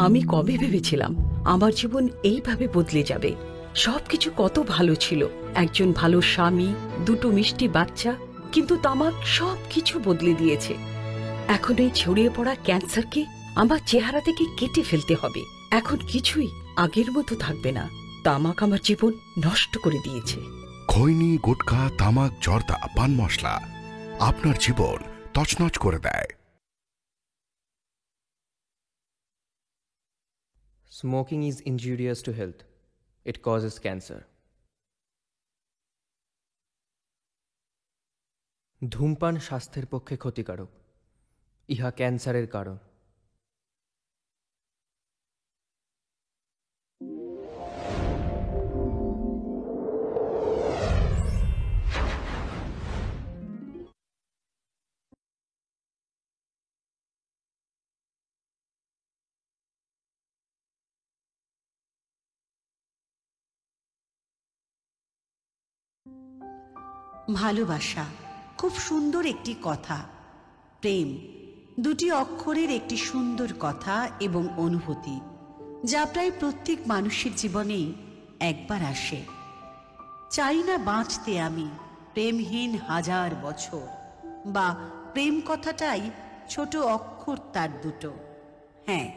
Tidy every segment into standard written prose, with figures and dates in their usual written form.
আমি কবে ভেবেছিলাম আমার জীবন এইভাবে বদলে যাবে। সবকিছু কত ভালো ছিল, একজন ভালো স্বামী, দুটো মিষ্টি বাচ্চা, কিন্তু তামাক সবকিছু বদলে দিয়েছে। এখন এই ছড়িয়ে পড়া ক্যান্সারকে আমার চেহারা থেকে কেটে ফেলতে হবে। এখন কিছুই আগের মতো থাকবে না। তামাক আমার জীবন নষ্ট করে দিয়েছে। খৈনি, গুটখা, তামাক, জর্দা, পান মশলা আপনার জীবন তছনছ করে দেয়। Smoking is injurious to health. It causes cancer. ধূমপান স্বাস্থ্যের পক্ষে ক্ষতিকারক। ইহা ক্যান্সারের কারণ। ভালোবাসা খুব সুন্দর একটি কথা। প্রেম দুটি অক্ষরের একটি সুন্দর কথা এবং অনুভূতি, যা প্রায় প্রত্যেক মানুষের জীবনেই একবার আসে। চাই না বাঁচতে আমি প্রেমহীন হাজার বছর, বা প্রেম কথাটাই ছোট অক্ষর তার দুটো। হ্যাঁ,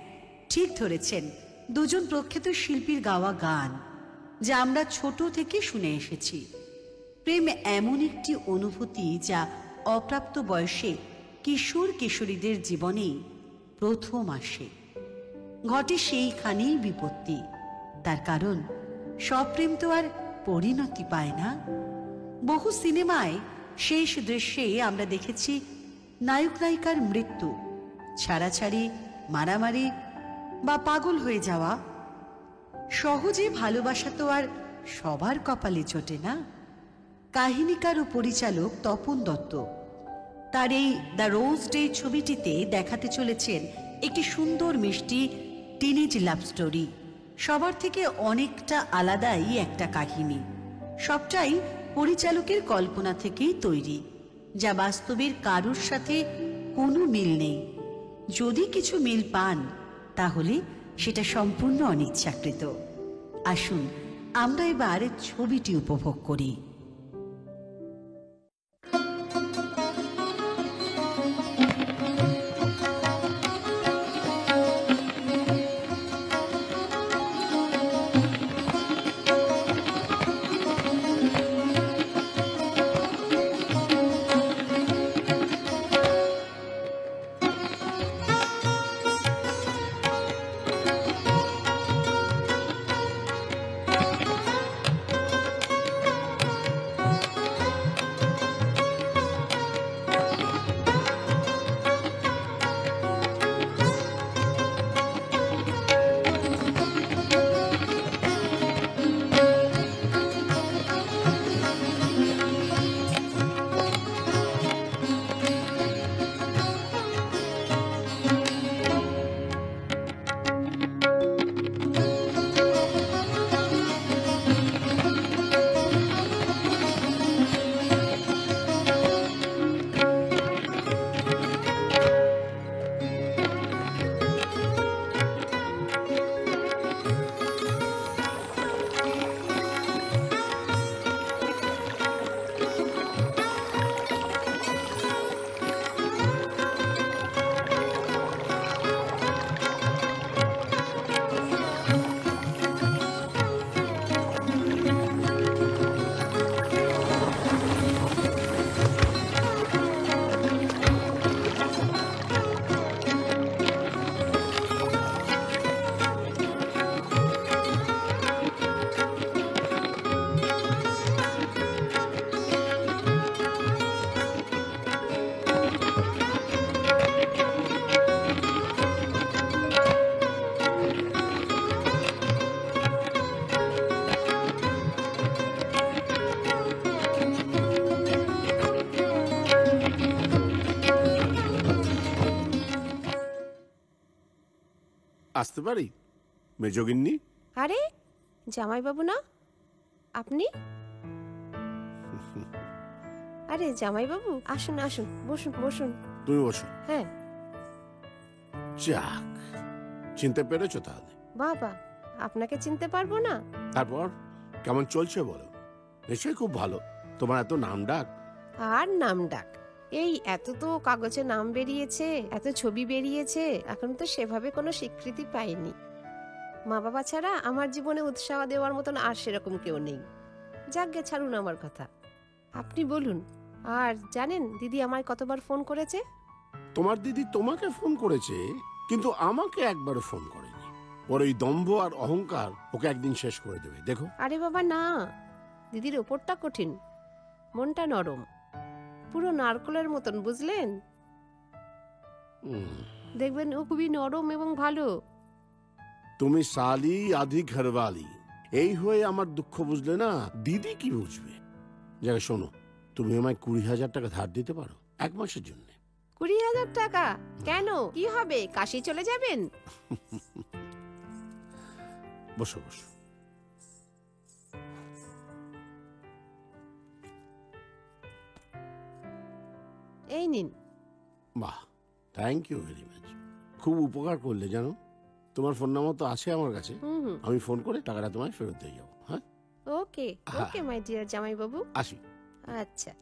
ঠিক ধরেছেন, দুজন প্রখ্যাত শিল্পীর গাওয়া গান, যা আমরা ছোট থেকে শুনে এসেছি। প্রেম এমন একটি অনুভূতি যা অপ্রাপ্ত বয়সে কিশোর কিশোরীদের জীবনেই প্রথম আসে। ঘটে সেইখানেই বিপত্তি। তার কারণ সব প্রেম তো আর পরিণতি পায় না। বহু সিনেমায় শেষ দৃশ্যে আমরা দেখেছি নায়ক নায়িকার মৃত্যু, ছাড়াছাড়ি, মারামারি বা পাগল হয়ে যাওয়া। সহজে ভালোবাসা তো আর সবার কপালে জোটে না। কাহিনীকার ও পরিচালক তপন দত্ত তার এই দ্য রোজ ডে ছবিটিতে দেখাতে চলেছেন একটি সুন্দর মিষ্টি টিনেজ লাভ স্টোরি। সবার থেকে অনেকটা আলাদাই একটা কাহিনী। সবটাই পরিচালকের কল্পনা থেকেই তৈরি, যা বাস্তবের কারোর সাথে কোনো মিল নেই। যদি কিছু মিল পান, তাহলে সেটা সম্পূর্ণ অনিচ্ছাকৃত। আসুন আমরা এবার ছবিটি উপভোগ করি। আসতে পারি মেজগিন্নি? আরে জামাইবাবু না আপনি? আরে জামাইবাবু, আসুন আসুন, বসুন বসুন। তুমি বসো। হ্যাঁ যাক, চিনতে পেরেছো তাহলে? বাবা, আপনাকে চিনতে পারবো না? তারপর কেমন চলছে বলো? নিশ্চয়ই খুব ভালো। তোমার এত নাম ডাক। আর নাম ডাক, এই এত তো কাগজে নাম বেরিয়েছে, এত ছবি বেরিয়েছে, এখন তো সেভাবে কোনো স্বীকৃতি পাইনি। মা বাবা ছাড়া আমার জীবনে উৎসাহ দেওয়ার মতন আর সেরকম কেউ নেই। যাকগে, ছাড়ুন আমার কথা, আপনি বলুন। আর জানেন দিদি আমায় কতবার ফোন করেছে? তোমার দিদি তোমাকে ফোন করেছে, কিন্তু আমাকে একবারও ফোন করেনি। ওর এই দম্ভ আর অহংকার ওকে একদিন শেষ করে দেবে, দেখো। আরে বাবা না, দিদির ওপরটা কঠিন, মনটা নরম, পুরো নারকলের মতন, বুঝলেন? দেখবেন ও খুবই নরম এবং ভালো। তুমি সালি আধি ঘরওয়ালি, এই হয়ে আমার দুঃখ বুঝলে না, দিদি কি বুঝবে? যাকে শোনো, তুমি আমায় 20,000 টাকা ধার দিতে পারো 1 মাসের জন্য? 20,000 টাকা? কেন, কি হবে? কাশি চলে যাবেন? বসো বসো। এই নিন। বাহ, থ্যাংক ইউ ভেরি মাচ। খুব উপকার করলে জানো। তোমার ফোন নাম্বার তো আছে আমার কাছে, হুম, আমি ফোন করে টাকাটা তোমায় ফেরত দিয়ে যাবো। হ্যাঁ, ওকে ওকে মাই ডিয়ার জামাই বাবু। আসি। আচ্ছা।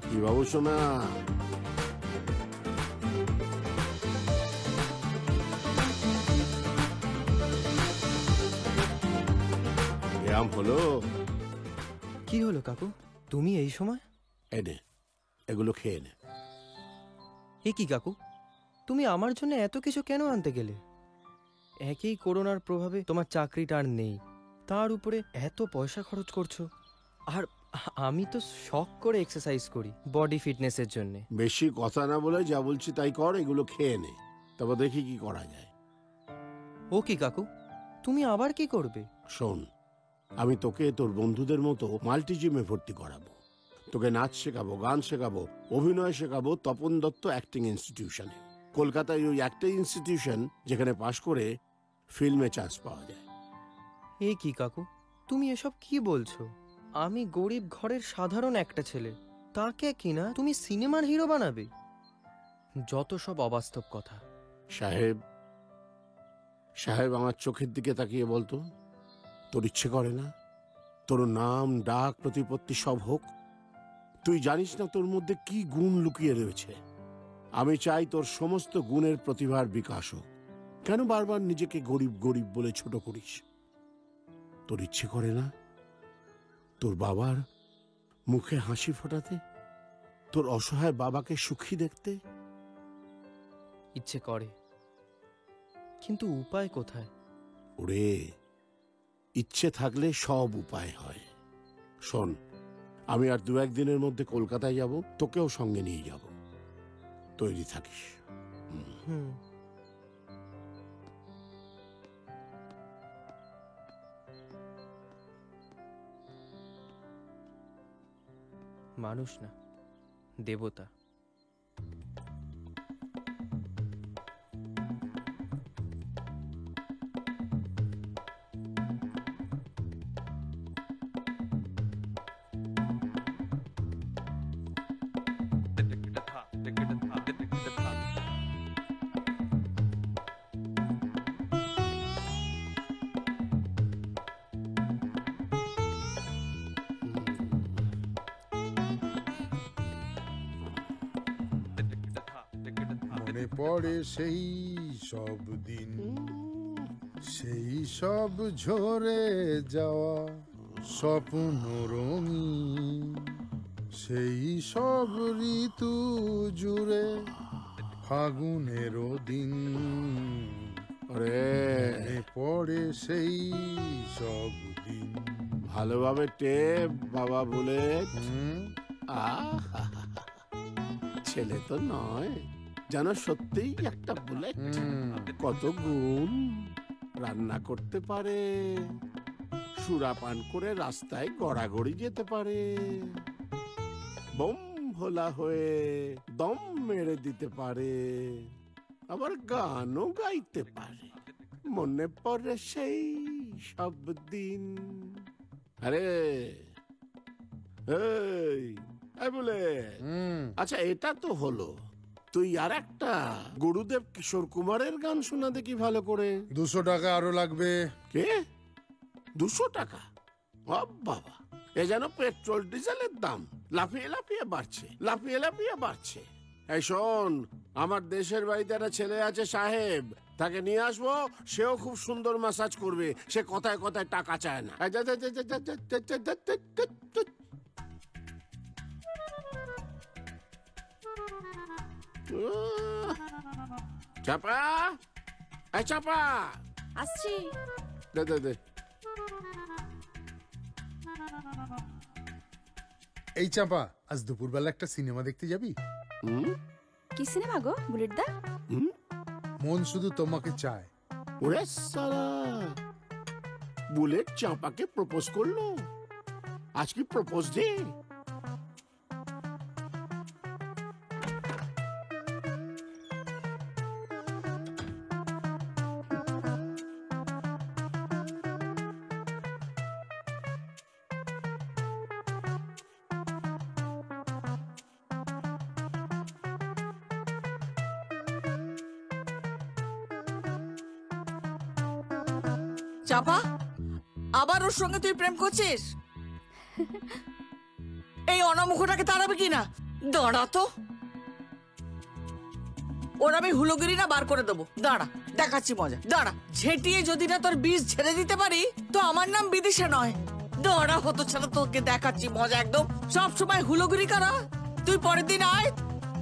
কি বাবু শোনা, ব্যায়াম হলো? কি হলো কাকু, তুমি এই সময়? এনে এগুলো খেয়ে নে। এ কি কাকু, তুমি আমার জন্য এত কিছু কেন আনতে গেলে? একই করোনার প্রভাবে তোমার চাকরিটা আর নেই, তার উপরে এত পয়সা খরচ করছো। আর আমি তো শখ করে এক্সারসাইজ করি বডি ফিটনেসের জন্য। বেশি কথা না বলে যা বলছি তাই কর, এগুলো খেয়ে নে, তারপর দেখি কি করা যায়। ও কি কাকু, তুমি আবার কি করবে? শোন, আমি তোকে তোর বন্ধুদের মতো মাল্টি জিমে ভর্তি করাবো। তোকে নাচ শেখাবো, গান শেখাবো, অভিনয় শেখাবো তপন দত্ত অ্যাক্টিং ইনস্টিটিউশনে। কলকাতায় ওই একটাই ইনস্টিটিউশন যেখানে পাশ করে ফিল্মে চান্স পাওয়া যায়। এ কি কাকু, তুমি এসব কি বলছো? আমি গরিব ঘরের সাধারণ একটা ছেলে, তাকে কিনা তুমি সিনেমার হিরো বানাবে? যত সব অবাস্তব কথা। সাহেব, সাহেব আমার চোখের দিকে তাকিয়ে বলতো, তোর ইচ্ছে করে না তোর নাম ডাক প্রতিপত্তি সব হোক? তুই জানিস না তোর মধ্যে কি গুণ লুকিয়ে রয়েছে? আমি চাই তোর সমস্ত গুণের প্রতিভার বিকাশ হোক। কেন বারবার নিজেকে গরিব গরিব বলে ছোট করিস? তোর ইচ্ছে করে না তোর বাবার মুখে হাসি ফোটাতে, তোর অসহায় বাবাকে সুখী দেখতে? ইচ্ছে করে, কিন্তু উপায় কোথায়? ওরে, ইচ্ছে থাকলে সব উপায় হয়। শোন, আমি আর 2-1 দিনের মধ্যে কলকাতায় যাব, তোকেও সঙ্গে নিয়ে যাব। তৈরি থাকিস। হুম। মানুষ না, দেবতা। মনে পড়ে সেই সব দিন, সেই সব ঝরে যাওয়া স্বপ্ন রঙিন, সেই সব ঋতু জুড়ে ফাগুনেরও দিন। আরে মনে পড়ে সেই সব দিন। ভালোভাবে টেপ বাবা বলে। হুম, ছেলে তো নয়, যেন সত্যিই একটা বুলেট। হুম। কত গুণ, রান্না করতে পারে, সুরাপান করে রাস্তায় গড়াগড়ি যেতে পারে, বোম ভোলা হয়ে দম মেরে দিতে পারে, আবার গানও গাইতে পারে। মনে পড়ে সেই সব দিন। আরে এই বলে, হুম। আচ্ছা এটা তো হলো, তুই আর একটা গুরুদেব কিশোর কুমারের গান শোনা দেখি ভালো করে। 200 টাকা আরো লাগবে। কে? 200 টাকা? ও বাবা, এ যেন পেট্রোল ডিজেলের দাম লাফিয়ে লাফিয়ে বাড়ছে, লাফিয়ে লাফিয়ে বাড়ছে। এই শোন, আমার দেশের বাড়িতে একটা ছেলে আছে সাহেব, তাকে নিয়ে আসবো, সেও খুব সুন্দর ম্যাসাজ করবে, সে কথায় কথায় টাকা চায় না। এই যা, যা, যা, যা, যা, যা, যা, যা, যা, যা, যা, যা। চাপা, এই চাপা, আসছি। দে দে দে। এই চাপা, আজ দুপুরবেলা একটা সিনেমা দেখতে যাবি? হুম কি সিনেমা গো বুলেট দা? হুম। মন শুধু তোমাকে চায়। ওরে সালা, বুলেট চাঁপাকে প্রপোজ করলো। আজ কি প্রপোজ ডে? চাপা, আবার ওর সঙ্গে তুই প্রেম করছিস? এই অনামুখটাকে তাড়াবে কিনা? দাঁড়া তো, ওর আমি হুলোগিরি না বার করে দেবো। দাঁড়া, দেখাচ্ছি মজা। দাঁড়া, ঝেঁটিয়ে যদি না তোর বীজ ছেড়ে দিতে পারি তো আমার নাম বিদিশা নয়। দাঁড়া হতো ছাড়া, তোকে দেখাচ্ছি মজা। একদম সব সময় হুলোগিরি করা। তুই পরের দিন আয়,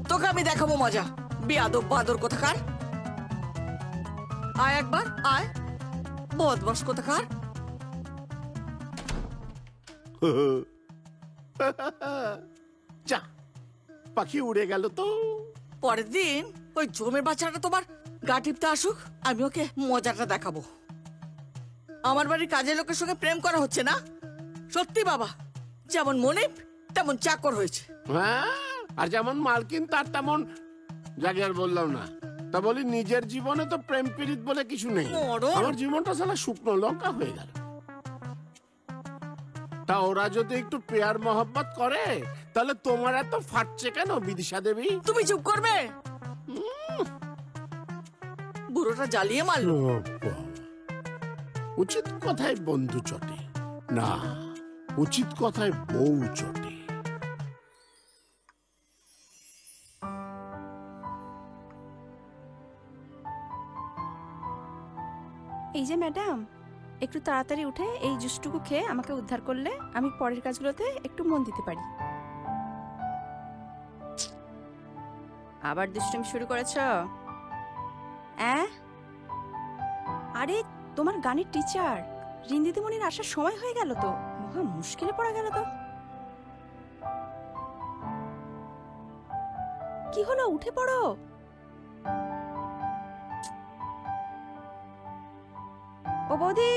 তোকে আমি দেখাবো মজা। বেয়াদব বাদর কোথাকার। আয় একবার, আয় বদমাস কোথাকার। যা, পাখি উড়ে গেল তো। পরের দিন ওই জমের বাচ্চাটা তোমার গা টিপতে আসুক, আমি ওকে মজাটা দেখাবো। আমার বাড়ির কাজের লোকের সঙ্গে প্রেম করা হচ্ছে না? সত্যি বাবা, যেমন মনিব তেমন চাকর হয়েছে। হ্যাঁ, আর যেমন মালকিন তার তেমন। যাকে আর বললাম না, তা বলি নিজের জীবনে তো প্রেম পীড়িত বলে কিছু নেই। মরণ। আমার জীবনটা সালা শুকনো লঙ্কা হয়ে গেল। তা ওরা যদি একটু পেয়ার মহব্বত করে, তাহলে তোমার এত ফাটছে কেন বিদিশা দেবী? তুমি চুপ করবে। বুড়োটা জ্বালিয়ে মারলো। উচিত কথায় বন্ধু চটে না, উচিত কথায় বউ চটে। এই যে ম্যাডাম, একটু তাড়াতাড়ি উঠে এই জুসটুকু খেয়ে আমাকে উদ্ধার করলে আমি পরের কাজগুলোতে একটু মন দিতে পারি। আবার দুষ্টুমি শুরু করেছ? আরে তোমার গানের টিচার রিন্দিদিমণির আসার সময় হয়ে গেল তো, মহা মুশকিলে পড়া গেল তো। কি হলো, উঠে পড়ো। ও বৌদি,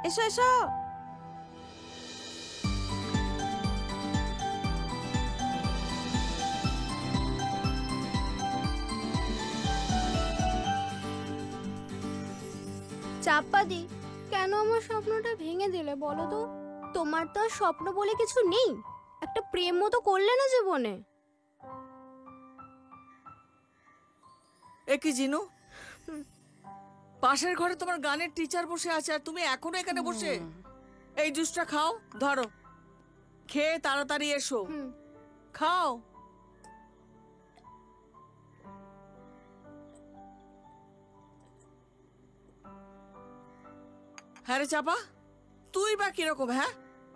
এসো এসো। চাপাদি, কেন আমার স্বপ্নটা ভেঙে দিলে বলো তো? তোমার তো আর স্বপ্ন বলে কিছু নেই, একটা প্রেম মতো করলে না জীবনে। এ কি জিনু, পাশের ঘরে তোমার গানের টিচার বসে আছে আর তুমি এখনো এখানে বসে? এই জুসটা খাও, ধরো, খেয়ে তাড়াতাড়ি এসো। খাও। হ্যাঁ রে চাপা, তুই বা কিরকম? হ্যাঁ,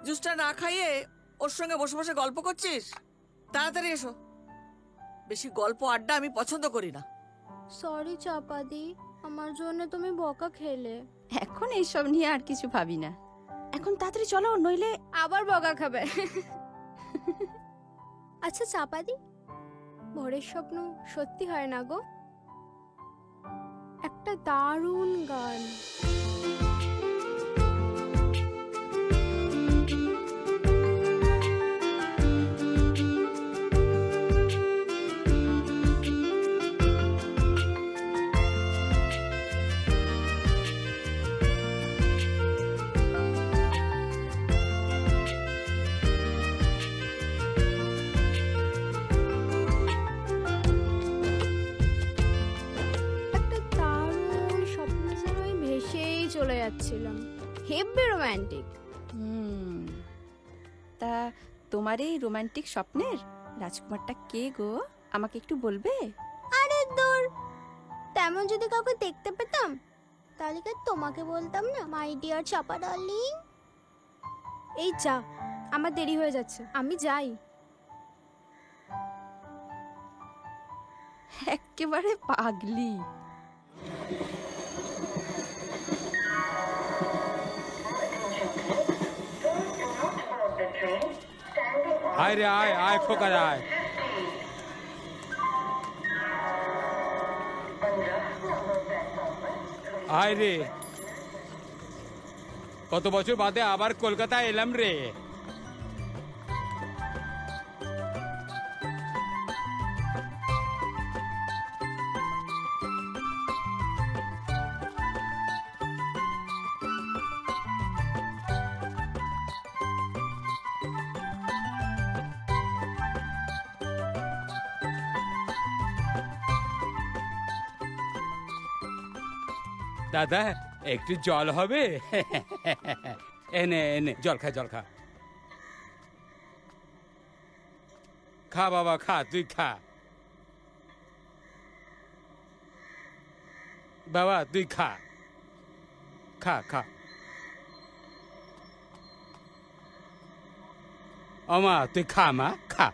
জুসটা না খাইয়ে ওর সঙ্গে বসে বসে গল্প করছিস? তাড়াতাড়ি এসো। বেশি গল্প আড্ডা আমি পছন্দ করি না। সরি চাপাদি, আমার জন্য তুমি বকা খেলে। এখন এইসব নিয়ে আর কিছু ভাবি না, এখন তাড়াতাড়ি চলো, নইলে আবার বকা খাবে। আচ্ছা চাপাদি, ভোরের স্বপ্ন সত্যি হয় না গো? একটা দারুণ গান। চলে যাচ্ছিলাম, হেব্বি রোমান্টিক। তা তোমার এই রোমান্টিক স্বপ্নের রাজকুমারটা কে গো, আমাকে একটু বলবে? আরে দূর, তেমন যদি কাউকে দেখতে পেতাম তাহলে কি তোমাকে বলতাম না মাই ডিয়ার চাপা ডার্লিং? এই যা, আমার দেরি হয়ে যাচ্ছে, আমি যাই। একেবারে পাগলি। আয় রে আয়, আয় খোকা আয়। আয় রে, কত বছর বাদে আবার কলকাতা এলাম রে। দাদা একটু জল হবে? এনে এনে জল খা, জল খা। খা বাবা খা, তুই খা বাবা, তুই খা, খা খা। মা তুই খা, মা খা।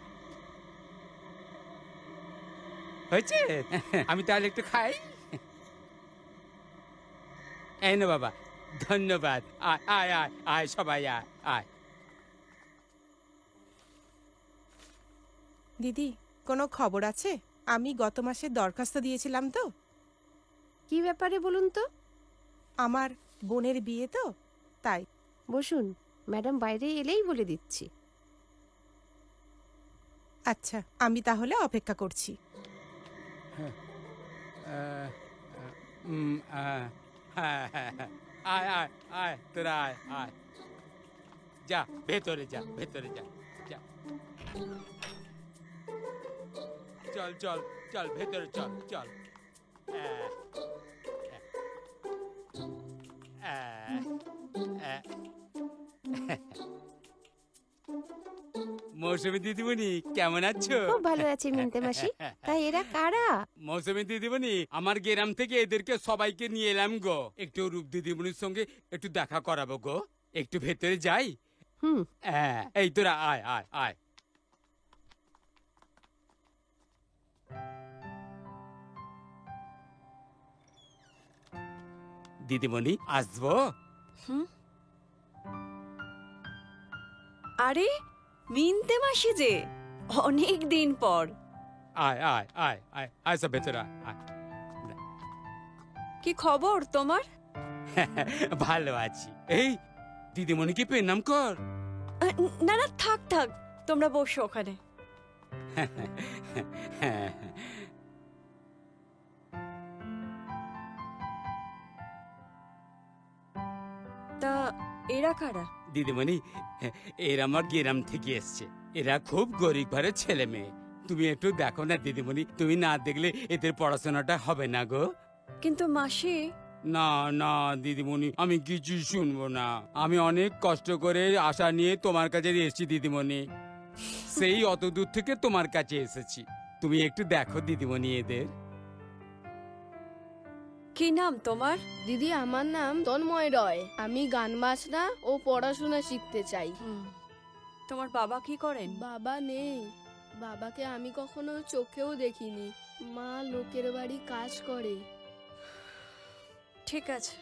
হয়েছে? আমি তাহলে একটু খাই। এই না বাবা, ধন্যবাদ। আয় আয় আয় আয়, সবাই আয় আয়। দিদি, কোনো খবর আছে? আমি গত মাসে দরখাস্ত দিয়েছিলাম তো। কি ব্যাপারে বলুন তো? আমার বোনের বিয়ে তো, তাই। বসুন, ম্যাডাম বাইরে এলেই বলে দিচ্ছি। আচ্ছা, আমি তাহলে অপেক্ষা করছি। আয় আয় আয়, তোরা আয় আয়, যা ভেতরে যা, ভেতরে যা, যা। চল চল চল, ভেতরে চল চল। মৌসুমী দিদিমণি কেমন আছো? খুব ভালো আছি মিন্টে মাসি। তাই এরা কারা? মৌসুমী দিদিমণি, আমার গ্রাম থেকে এদেরকে সবাইকে নিয়ে এলাম গো। একটু রূপ দিদিমণির সঙ্গে একটু দেখা করাবো গো। একটু ভেতরে যাই? এই তোরা আয় আয় আয়। দিদিমণি আসবো? আরে মিনতে মাসি যে, অনেক দিন পর। আয় আয় আয় আয় আয় সব ভেতরে আয়, আয়। কি খবর তোমার? ভালো আছি। এই দিদিমণিকে প্রণাম কর। না না, থাক থাক, তোমরা বসো ওখানে। তা এরা কারা? দিদিমণি, এরা আমার গ্রাম থেকে এসছে। এরা খুব গরিব ঘরের ছেলে মেয়ে। তুমি একটু দেখো না দিদিমণি, তুমি না দেখলে এদের পড়াশোনাটা হবে না গো। কিন্তু মাসি। না না দিদিমণি, আমি কিছু শুনবো না। আমি অনেক কষ্ট করে আশা নিয়ে তোমার কাছে এসেছি দিদিমণি, সেই অত দূর থেকে তোমার কাছে এসেছি। তুমি একটু দেখো দিদিমণি এদের। কি নাম তোমার? দিদি, আমার নাম তন্ময় রয়। আমি গান বাজনা ও পড়াশোনা শিখতে চাই। তোমার বাবা কি করেন? বাবা নেই, বাবাকে আমি কখনো চোখেও দেখিনি। মা লোকের বাড়ি কাজ করে। ঠিক আছে,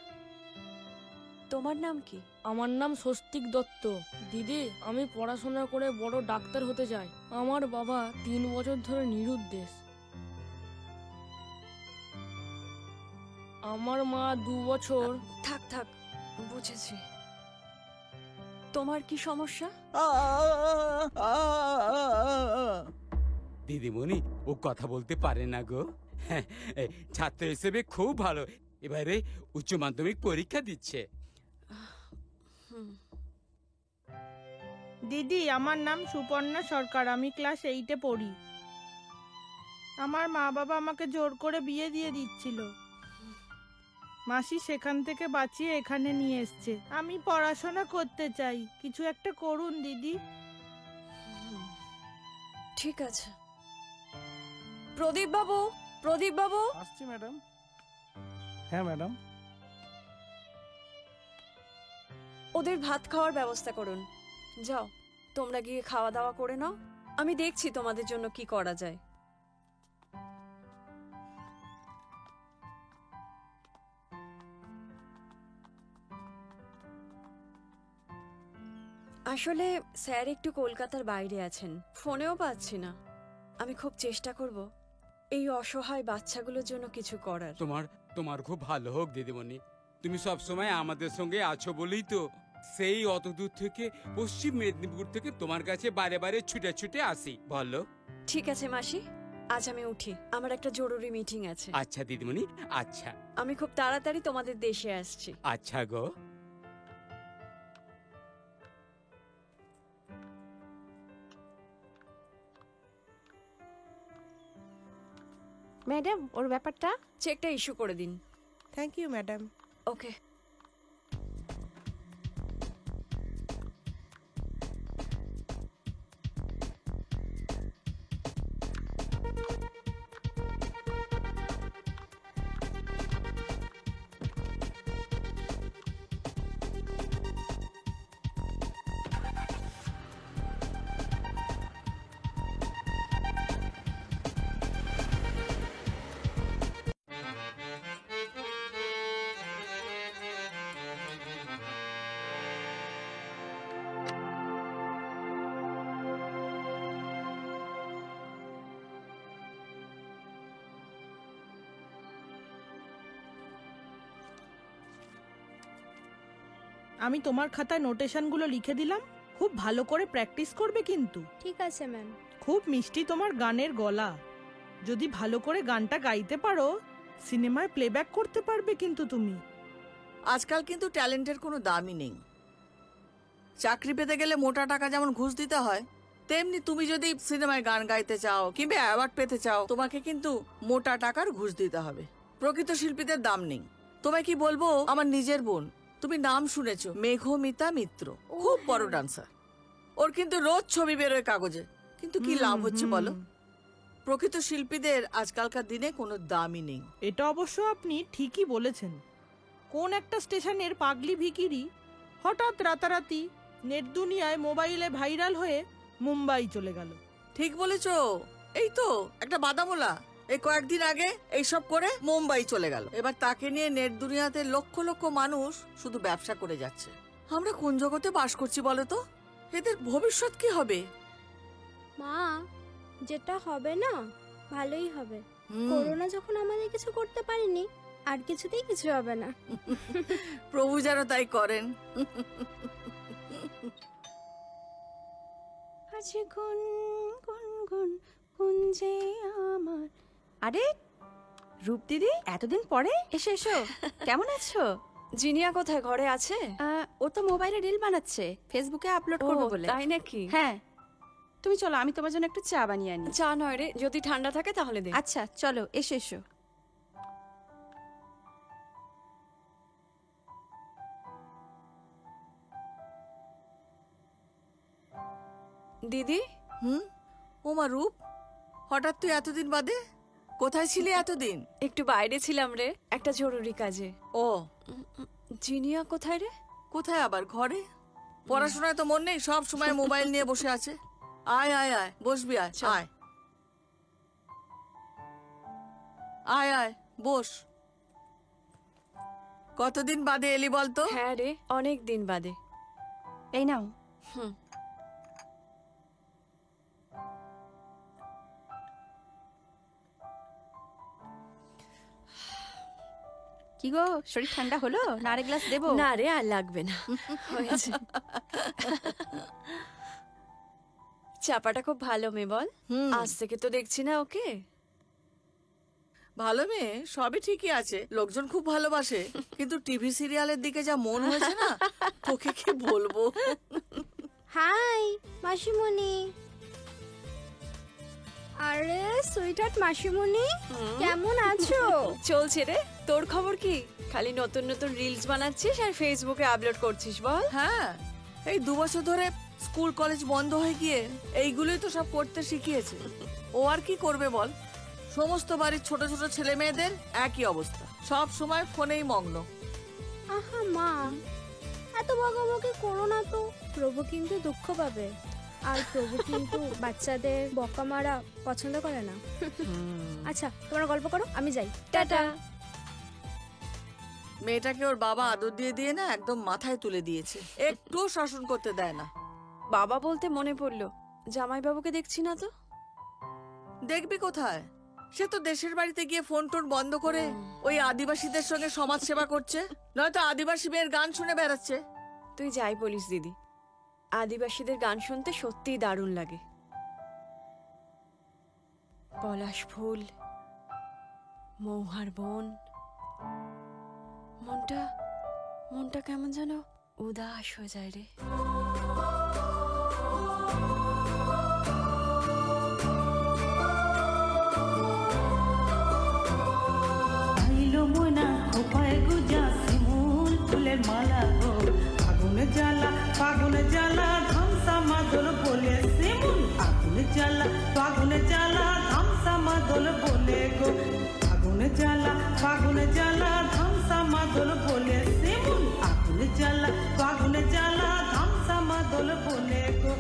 তোমার নাম কি? আমার নাম স্বস্তিক দত্ত। দিদি, আমি পড়াশোনা করে বড় ডাক্তার হতে চাই। আমার বাবা 3 বছর ধরে নিরুদ্দেশ। আমার মা 2 বছর। থাক থাক, বুঝেছি। তোমার কি সমস্যা? দিদিমণি, ও কথা বলতে পারে না গো। ছাত্র হিসেবে খুব ভালো, এবারে উচ্চ মাধ্যমিক পরীক্ষা দিচ্ছে। দিদি, আমার নাম সুপর্ণা সরকার। আমি ক্লাস 8-এ পড়ি। আমার মা বাবা আমাকে জোর করে বিয়ে দিয়ে দিচ্ছিল। মাসি সেখান থেকে বাঁচিয়ে এখানে নিয়ে এসছে। আমি পড়াশোনা করতে চাই, কিছু একটা করুন দিদি। ঠিক আছে। প্রদীপ বাবু, প্রদীপ বাবু। আসছি ম্যাডাম। হ্যাঁ ম্যাডাম। ওদের ভাত খাওয়ার ব্যবস্থা করুন। যাও, তোমরা গিয়ে খাওয়া দাওয়া করে নাও। আমি দেখছি তোমাদের জন্য কি করা যায়। আসলে স্যার একটু কলকাতার বাইরে আছেন, ফোনেও পাচ্ছি না। আমি খুব চেষ্টা করব এই অসহায় বাচ্চাগুলোর জন্য কিছু করার। তোমার খুব ভালো হোক দিদিমণি। তুমি সব সময় আমাদের সঙ্গে আছো বলেই তো সেই অত দূর থেকে, পশ্চিম মেদিনীপুর থেকে তোমার কাছে বারে বারে ছুটে ছুটে আসি। বলো। ঠিক আছে মাসি, আজ আমি উঠি, আমার একটা জরুরি মিটিং আছে। আচ্ছা দিদিমণি, আচ্ছা। আমি খুব তাড়াতাড়ি তোমাদের দেশে আসছি। আচ্ছা গো। ম্যাডাম, ওর ব্যাপারটা চেকটা ইস্যু করে দিন। Thank you madam. ওকে। আমি তোমার খাতায় নোটেশনগুলো লিখে দিলাম, খুব ভালো করে প্র্যাকটিস করবে কিন্তু। ঠিক আছে ম্যাম। খুব মিষ্টি তোমার গানের গলা। যদি ভালো করে গানটা গাইতে পারো, সিনেমায় প্লেব্যাক করতে পারবে কিন্তু তুমি। আজকাল কিন্তু ট্যালেন্টের কোনো দামই নেই। চাকরি পেতে গেলে মোটা টাকা যেমন ঘুষ দিতে হয়, তেমনি তুমি যদি সিনেমায় গান গাইতে চাও কিংবা অ্যাওয়ার্ড পেতে চাও, তোমাকে কিন্তু মোটা টাকার ঘুষ দিতে হবে। প্রকৃত শিল্পীদের দাম নেই। তোমায় কি বলবো, আমার নিজের বোন, তুমি নাম শুনেছো, মেঘমিতা মিত্র, খুব বড় ডান্সার। ওর কিন্তু রোজ ছবি বেরোয় কাগজে, কিন্তু কি লাভ হচ্ছে বলো? প্রকৃত শিল্পীদের আজকালকার দিনে কোনো দামই নেই। এটা অবশ্য আপনি ঠিকই বলেছেন। কোন একটা স্টেশনের পাগলি ভিকিরি হঠাৎ রাতারাতি নেট দুনিয়ায় মোবাইলে ভাইরাল হয়ে মুম্বাই চলে গেল। ঠিক বলেছো। এই তো একটা বাদামোলা এই কয়েকদিন আগে এইসব করে মুম্বাই চলে গেল। এবার তাকে নিয়ে নেট দুনিয়াতে লক্ষ লক্ষ মানুষ শুধু ব্যবসা করে যাচ্ছে। আমরা কোন জগতে বাস করছি বলো তো? এদের ভবিষ্যৎ কি হবে? মা, যেটা হবে না, ভালোই হবে। করোনা যখন আমাদের কিছু করতে পারেনি, আর কিছুতেই কিছু হবে না। প্রভু যেন তাই করেন। আছে গুন গুন গুন গুঞ্জে আমার। আরে রূপ দিদি, এতদিন পরে এসো এসো। কেমন আছো? জিনিয়া কোথায়, ঘরে আছে? ও তো মোবাইলে রিল বানাচ্ছে, ফেসবুকে আপলোড করবে বলে। তাই নাকি? হ্যাঁ, তুমি চলো, আমি তোমার জন্য একটু চা বানিয়ে আনি। চা নয় রে, যদি ঠান্ডা থাকে তাহলে দে। আচ্ছা চলো, এসো এসো। দিদি। ওমা রূপ, হঠাৎ তুই এতদিন বাদে? কোথায় ছিলি এতদিন? একটু বাইরে ছিলাম রে, একটা জরুরি কাজে। ও, জিনিয়া কোথায় রে? কোথায় আবার? ঘরে। পড়াশোনায় তো মন নেই, সব সময় মোবাইল নিয়ে বসে আছে। আয় আয় আয়, বসবি, আয় আয় আয় আয়, বস। কতদিন বাদে এলি বলতো? হ্যাঁ রে, অনেক দিন বাদে। এই নাও। কি গো, শরীর ঠান্ডা হলো? না আরেক গ্লাস দেবো? না রে, আর লাগবে না, হয়েছে। চাপাটা খুব ভালো মেয়ে, বল। আজ থেকে তো দেখছি না ওকে। ভালো মেয়ে, সবই ঠিকই আছে, লোকজন খুব ভালোবাসে, কিন্তু টিভি সিরিয়ালের দিকে যা মন হয়েছে না, তোকে কি বলবো। হাই মাসিমণি। আরে সুইটহার্ট মাসিমণি, কেমন আছো? চলছে রে, তোর খবর কি? খালি নতুন নতুন রিলস বানাচ্ছিস আর ফেসবুকে আপলোড করছিস, বল। হ্যাঁ, এই 2 বছর ধরে স্কুল কলেজ বন্ধ হয়ে গিয়ে এইগুলোই তো সব করতে শিখিয়েছে। ও আর কি করবে বল? সমস্ত বাড়ির ছোট ছোট ছেলে মেয়েদের একই অবস্থা, সব সময় ফোনেই মগ্ন। আহা মা, এত বকাবকি করো না তো। প্রভু কিন্তু দুঃখ পাবে, আর প্রভু কিন্তু বাচ্চাদের বকা মারা পছন্দ করে না। আচ্ছা, তোমরা গল্প করো, আমি যাই। টাটা। মেয়েটাকে ওর বাবা আদর দিয়ে দিয়ে না একদম মাথায় তুলে দিয়েছে, একটু শাসন করতে দেয় না। বাবা বলতে মনে পড়লো, জামাইবাবুকে দেখছি না তো। দেখবি কোথায়? সে তো দেশের বাড়িতে গিয়ে ফোন টোন বন্ধ করে ওই আদিবাসীদের সঙ্গে সমাজ সেবা করছে, নয়তো আদিবাসী মেয়ের গান শুনে বেড়াচ্ছে। তুই যাই বলিস দিদি, আদিবাসীদের গান শুনতে সত্যিই দারুণ লাগে। পলাশ ফুল, মৌহার বন, মনটা কেমন যেন উদাস হয়ে যায় রে। মালা গো, আগুন জ্বালা ফাগুন জ্বালা ধামসা মাদল বলে শিমুল। আগুন জ্বালা ফাগুন জ্বালা ধামসা মাদল বলে গো, আগুন জ্বালা ফাগুন জ্বালা ধামসা মাদল বলে শিমুল। আগুন জ্বালা ফাগুন জ্বালা ধামসা মাদল বলে গো,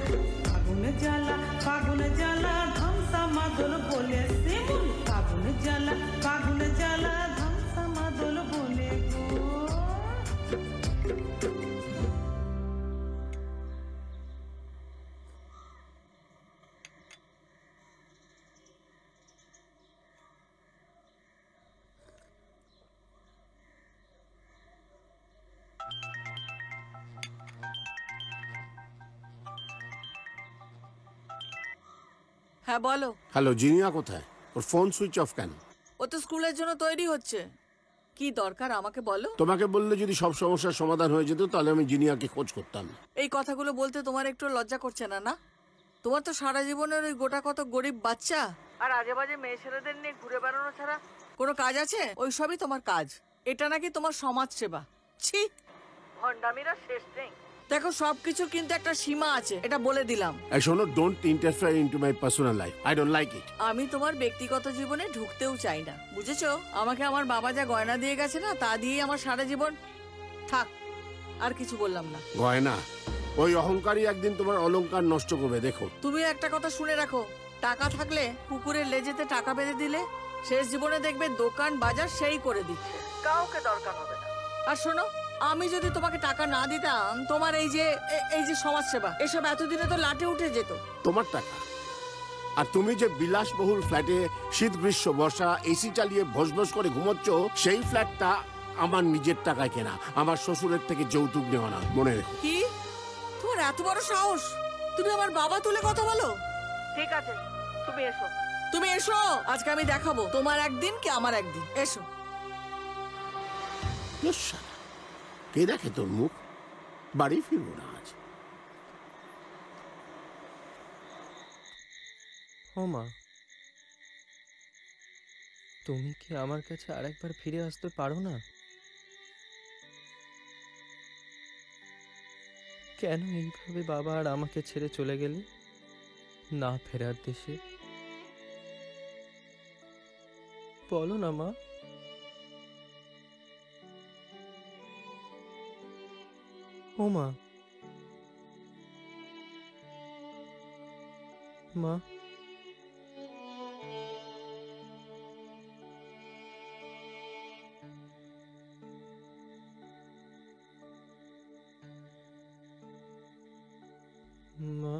আগুন জ্বালা ফাগুন জ্বালা ধামসা মাদল বলে শিমুল। আগুন জ্বালা ফাগুন জ্বালা ধামসা মাদল বলে গো। হ্যাঁ বলো। হ্যালো, জিনিয়া কোথায়? ওর ফোন সুইচ অফ কেন? ও তো স্কুলের জন্য তৈরি হচ্ছে। কি দরকার আমাকে বলো। তোমাকে বললে যদি সব সমস্যার সমাধান হয়ে যেত তাহলে আমি জিনিয়াকে খোঁজ করতাম। এই কথাগুলো বলতে তোমার একটু লজ্জা করছে না? না, তোমার তো সারা জীবনের ওই গোটা কত গরিব বাচ্চা আর আজে বাজে মেয়ে ছেলেদের নিয়ে ঘুরে বেড়ানো ছাড়া কোনো কাজ আছে? ওই সবই তোমার কাজ। এটা নাকি তোমার সমাজ সেবা? ছি, ভণ্ডামিরা শেষ নেই। দেখো, সবকিছু কিন্তু একটা সীমা আছে, এটা বলে দিলাম। এই শোনো, don't interfere into my personal life, I don't like it. আমি তোমার ব্যক্তিগত জীবনে ঢুকতেও চাই না, বুঝেছো? আমাকে আমার বাবা যা গয়না দিয়ে গেছে না, তা দিয়েই আমার সারা জীবন থাক। আর কিছু বললাম না। গয়না? ওই অহংকারী একদিন তোমার অলংকার নষ্ট করবে, দেখো। তুমি একটা কথা শুনে রাখো, টাকা থাকলে কুকুরের লেজেতে টাকা বেঁধে দিলে শেষ জীবনে দেখবে দোকান বাজার সেই করে দিচ্ছে, কাউকে দরকার হবে না। আর শোনো, আমি যদি তোমাকে টাকা না দিতাম, তোমার এই যে সমাজ সেবা এসব এতদিনে তো লাটে উঠে যেত। তোমার টাকা? আর তুমি যে বিলাসবহুল ফ্ল্যাটে শীত গ্রীষ্ম বর্ষা এসি চালিয়ে ভোজ করে ঘুমোচ্ছ, সেই ফ্ল্যাটটা আমার নিজের টাকায় কেনা, আমার শ্বশুরের থেকে যৌতুক নেওয়া না, মনে রেখো। কি তোমার এত বড় সাহস? তুমি আমার বাবা তুলে কথা বলো? ঠিক আছে, তুমি এসো, তুমি এসো, আজকে আমি দেখাবো তোমার একদিন কি আমার একদিন। এসো। কে দেখে তোর মুখ? বাড়ি ফিরবো না আজ। ও মা, তুমি কি আমার কাছে আরেকবার ফিরে আসতে পারো না? কেন এইভাবে বাবা আর আমাকে ছেড়ে চলে গেলে না ফেরার দেশে? বলো না মা। ও মা, মা, মা,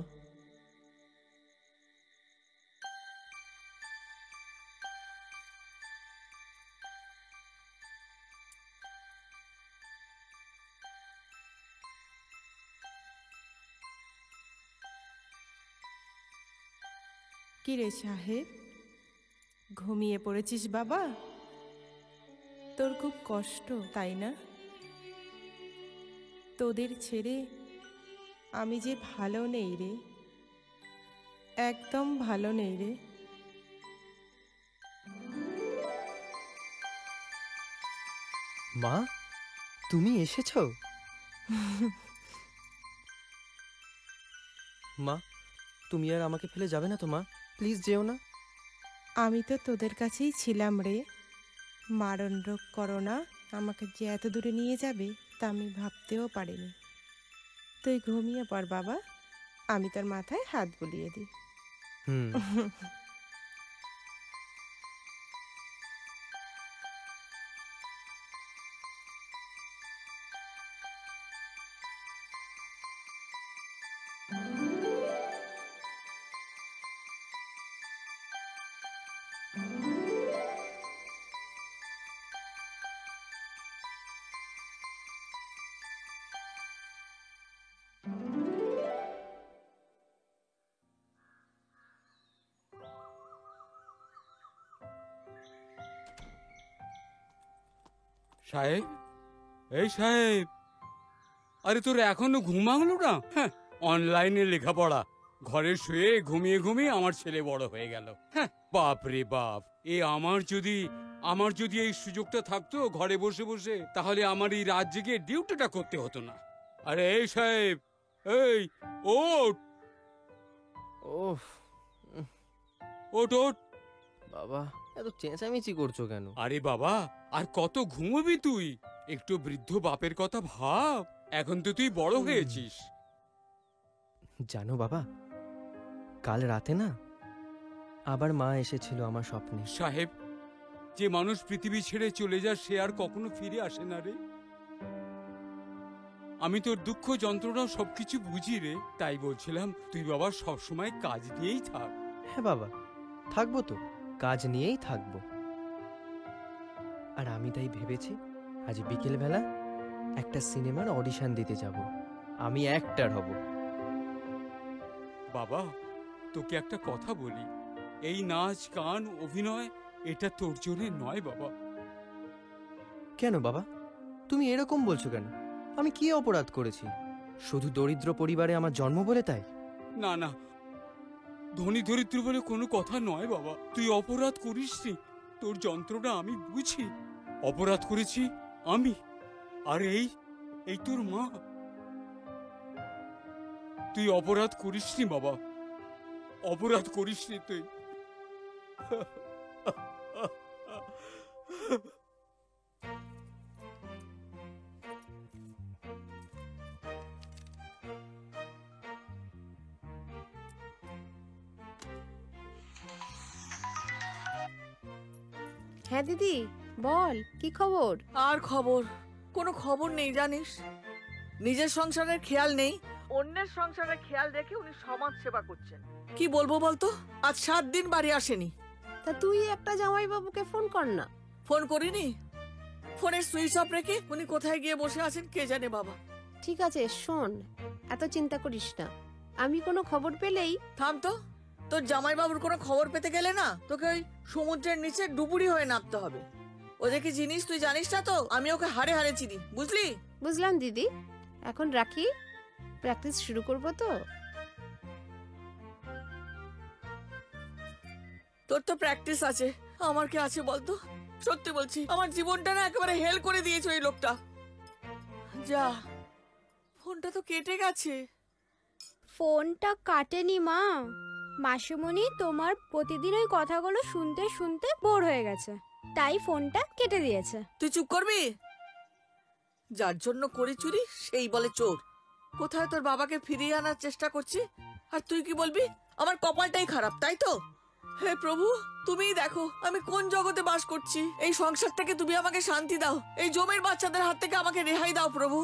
কি রে সাহেব, ঘুমিয়ে পড়েছিস বাবা? তোর খুব কষ্ট তাই না? তোদের ছেড়ে আমি যে ভালো নেই রে, একদম ভালো নেই রে। মা, তুমি এসেছো? মা, তুমি আর আমাকে ফেলে যাবে না তো মা? প্লিজ যেও না। আমি তো তোদের কাছেই ছিলাম রে। মারণ রোগ করোনা আমাকে যে এত দূরে নিয়ে যাবে তা আমি ভাবতেও পারিনি। তুই ঘুমিয়ে পড় বাবা, আমি তোর মাথায় হাত বুলিয়ে দিই। সাহেব, এই সাহেব, আরে তোর এখনো ঘুম ভাঙলো না? হ্যাঁ, অনলাইনে লেখাপড়া, ঘরে শুয়ে ঘুমিয়ে ঘুমিয়ে আমার ছেলে বড় হয়ে গেল। হ্যাঁ, বাপ রে বাপ, আমার যদি এই সুযোগটা থাকতো ঘরে বসে বসে, তাহলে আমার এই রাত জেগে ডিউটিটা করতে হতো না। আরে এই সাহেব, এই ওঠ, ওঠ ওঠ। বাবা, এত চেঁচামেচি করছো কেন? আরে বাবা, আর কত ঘুমোবি তুই? একটু বৃদ্ধ বাপের কথা ভাব, এখন তো তুই বড় হয়েছিস। জানো বাবা, কাল রাতে না আবার মা এসেছিল আমার স্বপ্নে। সাহেব, যে মানুষ পৃথিবী ছেড়ে চলে যায় সে আর কখনো ফিরে আসে না রে। আমি তোর দুঃখ যন্ত্রণা সবকিছু বুঝি রে, তাই বলছিলাম তুই বাবা সবসময় কাজ নিয়েই থাক। হ্যাঁ বাবা, থাকবো তো, কাজ নিয়েই থাকবো। আর আমি তাই ভেবেছি আজ বিকেলবেলা একটা সিনেমার অডিশন দিতে যাব, আমি অ্যাক্টর হব। বাবা, তোকে একটা কথা বলি, এই নাচ গান অভিনয় এটা তোর জন্য নয় বাবা। কেন বাবা, তুমি এরকম বলছো কেন? আমি কি অপরাধ করেছি? শুধু দরিদ্র পরিবারে আমার জন্ম বলে তাই? না না, ধনী দরিদ্র বলে কোনো কথা নয় বাবা। তুই অপরাধ করিসনি, তোর যন্ত্রণা আমি বুঝি। অপরাধ করেছি আমি, আর এই তোর মা। তুই অপরাধ করিসনি বাবা, অপরাধ করিসনি তুই। হ্যাঁ দিদি, বল কি খবর? আর খবর? কোনো খবর নেই জানিস। নিজের সংসারের খেয়াল নেই, অন্যের সংসারে খেয়াল রেখে উনি সমাজ সেবা করছেন। কি বলবো বলতো, আজ 7 দিন বাড়ি আসেনি। তা তুই একটা জামাইবাবুকে ফোন কর না। ফোন করিনি, ফোনের সুইচ অফ রেখে উনি কোথায় গিয়ে বসে আছেন কে জানে বাবা। ঠিক আছে শোন, এত চিন্তা করিস না, আমি কোনো খবর পেলেই। থাম তো, তোর জামাইবাবুর কোনো খবর পেতে গেলে না তোকে ওই সমুদ্রের নিচে ডুবুরি হয়ে নামতে হবে। ও যে কি জিনিস তুই জানিস না তো, আমি ওকে হাড়ে হাড়ে চিনি, বুঝলি? বুঝলাম দিদি, এখন রাখি, প্র্যাকটিস শুরু করব তো। তোর তো প্র্যাকটিস আছে, আমার কি আছে বলতো? সত্যি বলছি, আমার জীবনটা না একেবারে হেল করে দিয়েছে ওই লোকটা। যা, ফোনটা তো কেটে গেছে। ফোনটা কাটেনি মা, মাসিমণি তোমার প্রতিদিন ওই কথাগুলো শুনতে শুনতে বোর হয়ে গেছে, তাই ফোনটা কেটে দিয়েছে। তুই চুপ করবি? যার জন্য করি চুরি সেই বলে চোর। কোথায় তোর বাবাকে ফিরিয়ে আনার চেষ্টা করছি, আর তুই কি বলবি আমার কপালটাই খারাপ, তাই তো? হে প্রভু, তুমিই দেখো আমি কোন জগতে বাস করছি। এই সংসার থেকে তুমি আমাকে শান্তি দাও, এই জমির বাচ্চাদের হাত থেকে আমাকে রেহাই দাও প্রভু।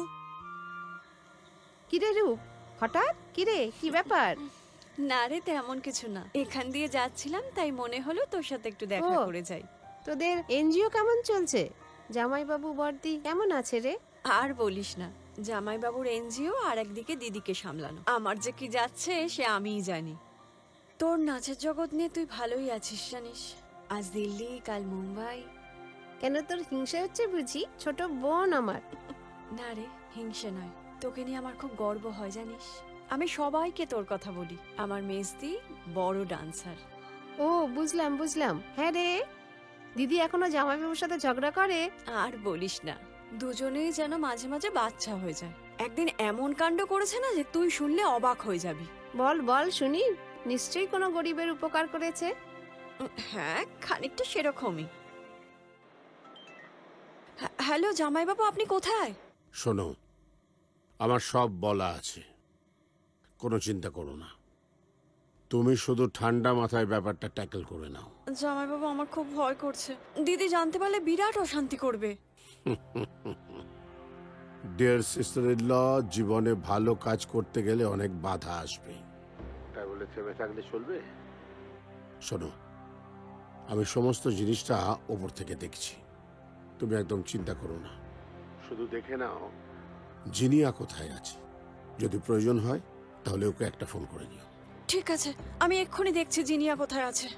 কিরে রূপ, হঠাৎ কিরে, কি ব্যাপার? না রে, তেমন কিছু না, এখান দিয়ে যাচ্ছিলাম তাই মনে হলো তোর সাথে একটু দেখা ও, করে যাই। তোদের এনজিও কেমন চলছে? জামাইবাবু বর্দি কেমন আছে রে? আর বলিস না, জামাইবাবুর এনজিও আর একদিকে দিদিকে সামলানো, আমার যে কি যাচ্ছে সে আমিই জানি। তোর নাচের জগৎ নিয়ে তুই ভালোই আছিস জানিস, আজ দিল্লি কাল মুম্বাই। কেন তোর হিংসা হচ্ছে বুঝি? ছোট বোন আমার। না রে, হিংসে নয়, তোকে নিয়ে আমার খুব গর্ব হয় জানিস। আমি সবাইকে তোর কথা বলি, আমার মেজদি বড় ডান্সার। ও বুঝলাম বুঝলাম, হ্যাঁ রে। দিদি এখনো জামাইবাবুর সাথে ঝগড়া করে? আর বলিস না, দুজনেই যেন মাঝে মাঝে বাচ্চা হয়ে যায়। একদিন এমন কাণ্ড করেছে না যে তুই শুনলে অবাক হয়ে যাবি। বল বল শুনি, নিশ্চয়ই কোনো গরিবের উপকার করেছে। হ্যাঁ, খানিকটা সেরকমই। হ্যালো জামাইবাবু, আপনি কোথায়? শোনো, আমার সব বলা আছে, কোনো চিন্তা করো না। তুমি শুধু ঠান্ডা মাথায় ব্যাপারটা ট্যাকেল করে নাও। জামাইবাবু, আমার খুব ভয় করছে, দিদি জানতে পারলে বিরাট অশান্তি করবে। ডিয়ার সিস্টার ইন ল, জীবনে ভালো কাজ করতে গেলে অনেক বাধা আসবে, তাই বলে থেমে থাকলে চলবে? শোনো, আমি সমস্ত জিনিসটা ওপর থেকে দেখছি, তুমি একদম চিন্তা করো না। শুধু দেখে নাও জিনিয়া কোথায় আছে, যদি প্রয়োজন হয় তাহলে ওকে একটা ফোন করে দিও। ঠিক আছে, আমি এক্ষুনি দেখছি জিনিয়া কোথায় আছে।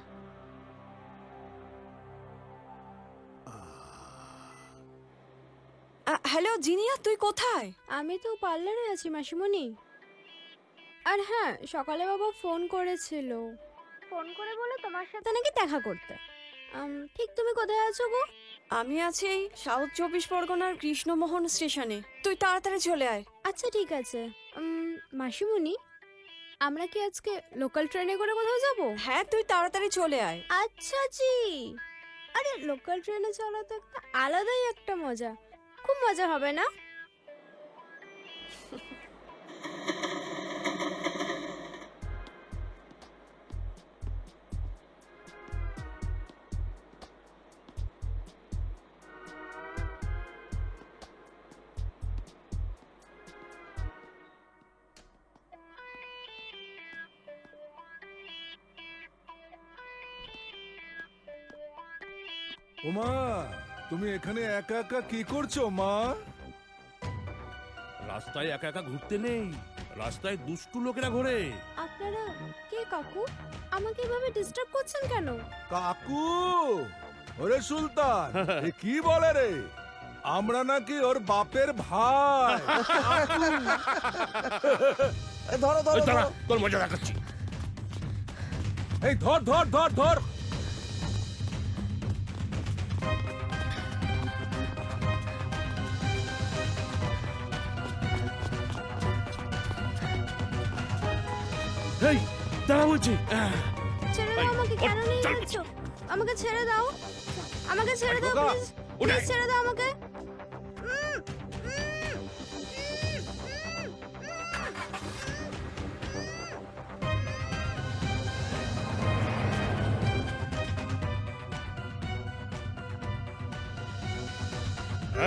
হ্যালো জিনিয়া, তুই কোথায়? আমি তো পার্লারে আছি মাসিমণি। আর হ্যাঁ, সকালে বাবা ফোন করেছিল, ফোন করে বলে তোমার সাথে নাকি দেখা করতে। ঠিক তুমি কোথায় আছো গো? আমি আছি এই সাউথ 24 পরগনার কৃষ্ণমোহন স্টেশনে, তুই তাড়াতাড়ি চলে আয়। আচ্ছা ঠিক আছে। মাসিমণি, আমরা কি আজকে লোকাল ট্রেনে করে কোথাও যাব? হ্যাঁ, তুই তাড়াতাড়ি চলে আয়। আচ্ছা জি। আরে লোকাল ট্রেনে চলা তো একটা আলাদাই একটা মজা, খুব মজা হবে না? ওমা, তুমি এখানে একা একা কি করছো মা? রাস্তায় একা একা ঘুরতে নেই, রাস্তায় দুষ্টু লোকেরা ঘোরে। আপনারা কে কাকু? আমাকে এভাবে ডিস্টার্ব করছেন কেন? কাকু? ওরে সুলতান, এ কি বলে রে? আমরা নাকি ওর বাপের ভাই। ধরো ধরো, তোর মজা দেখাচ্ছি। এই ধর ধর ধর ধর। এই দাঁড়া বলছি। ছেড়ে দাও আমাকে, কেন নিয়ে যাচ্ছ? আমাকে ছেড়ে দাও, আমাকে ছেড়ে দাও প্লিজ, প্লিজ ছেড়ে দাও আমাকে।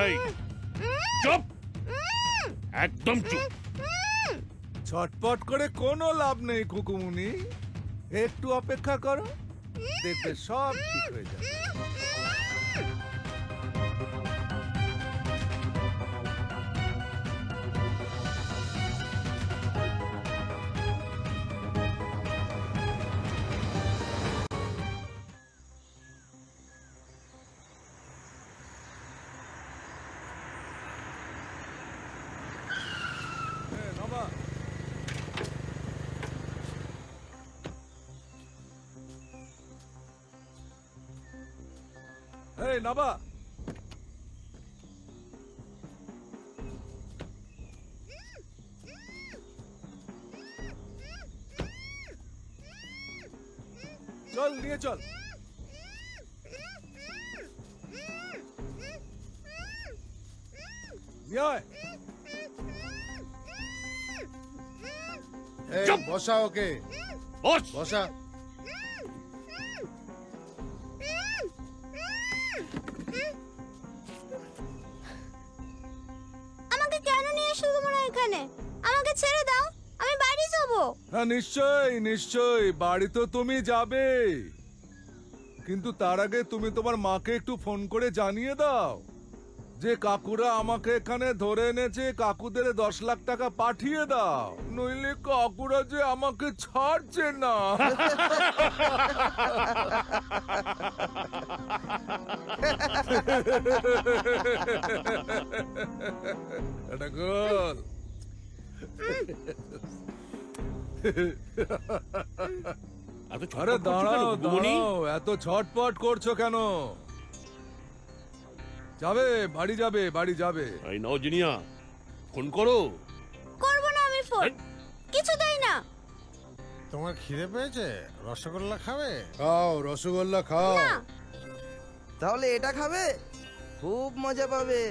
এই চুপ, একদম চুপ। ছটপট করে কোনো লাভ নেই কুকুমুনি, একটু অপেক্ষা করো, দেখবে সব ঠিক হয়ে যাবে। এই নাবা, চল নিয়ে চল। নিয়ে আয়। এই, বসা ওকে, বসা। আমাকে কেন নিয়ে এসো তোমরা এখানে? আমাকে ছেড়ে দাও, আমি বাড়ি যাব। হ্যাঁ নিশ্চয়ই নিশ্চয়ই, বাড়ি তো তুমি যাবে, কিন্তু তার আগে তুমি তোমার মাকে একটু ফোন করে জানিয়ে দাও যে কাকুরা আমাকে এখানে ধরে এনেছে, কাকুদের 10 লাখ টাকা পাঠিয়ে দাও, নইলে কাকুরা যে আমাকে ছাড়ছে না। এটা গোল। আরে দাঁড়াও দাঁড়াও, এত ছটপট করছো কেন? যাবে, বাড়ি যাবে, বাড়ি যাবে। এই নাও জিনিয়া, ফোন করো। করব না আমি ফোন, কিছুতেই না। তোমার খিদে পেয়েছে? রসগোল্লা খাবে? খাও, রসগোল্লা খাও। তাহলে এটা খাবে, খুব মজা পাবে।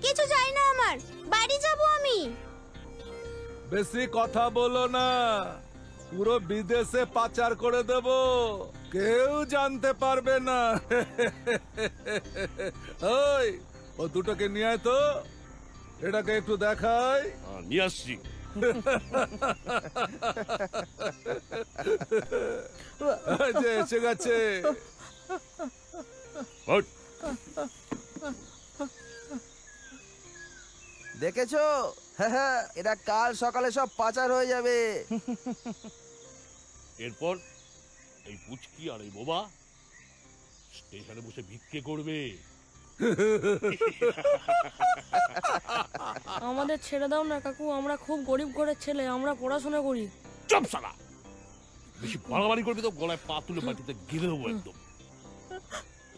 কিছু চাই না আমার, বাড়ি যাব আমি। বেশি কথা বলো না, পুরো বিদেশে পাচার করে দেব, কেউ জানতে পারবে না। ওই, ও দুটোকে নিয়ে আয় তো, এটাকে একটু দেখাই। নিয়ে আসছি। এই যে এসে গেছে। দেখেছো, এরা কাল সকালে সব পাচার হয়ে যাবে। এরপর এই পুচকি আর এই বোবা স্টেশনে বসে ভিক্ষে করবে। আমাদের ছেড়ে দাও না কাকু, আমরা খুব গরিব ঘরের ছেলে, আমরা পড়াশোনা করি। চুপ শালা, বেশি বাড়াবাড়ি করবি তো গলায় পা তুলে মাটিতে গিলে দেবো একদম।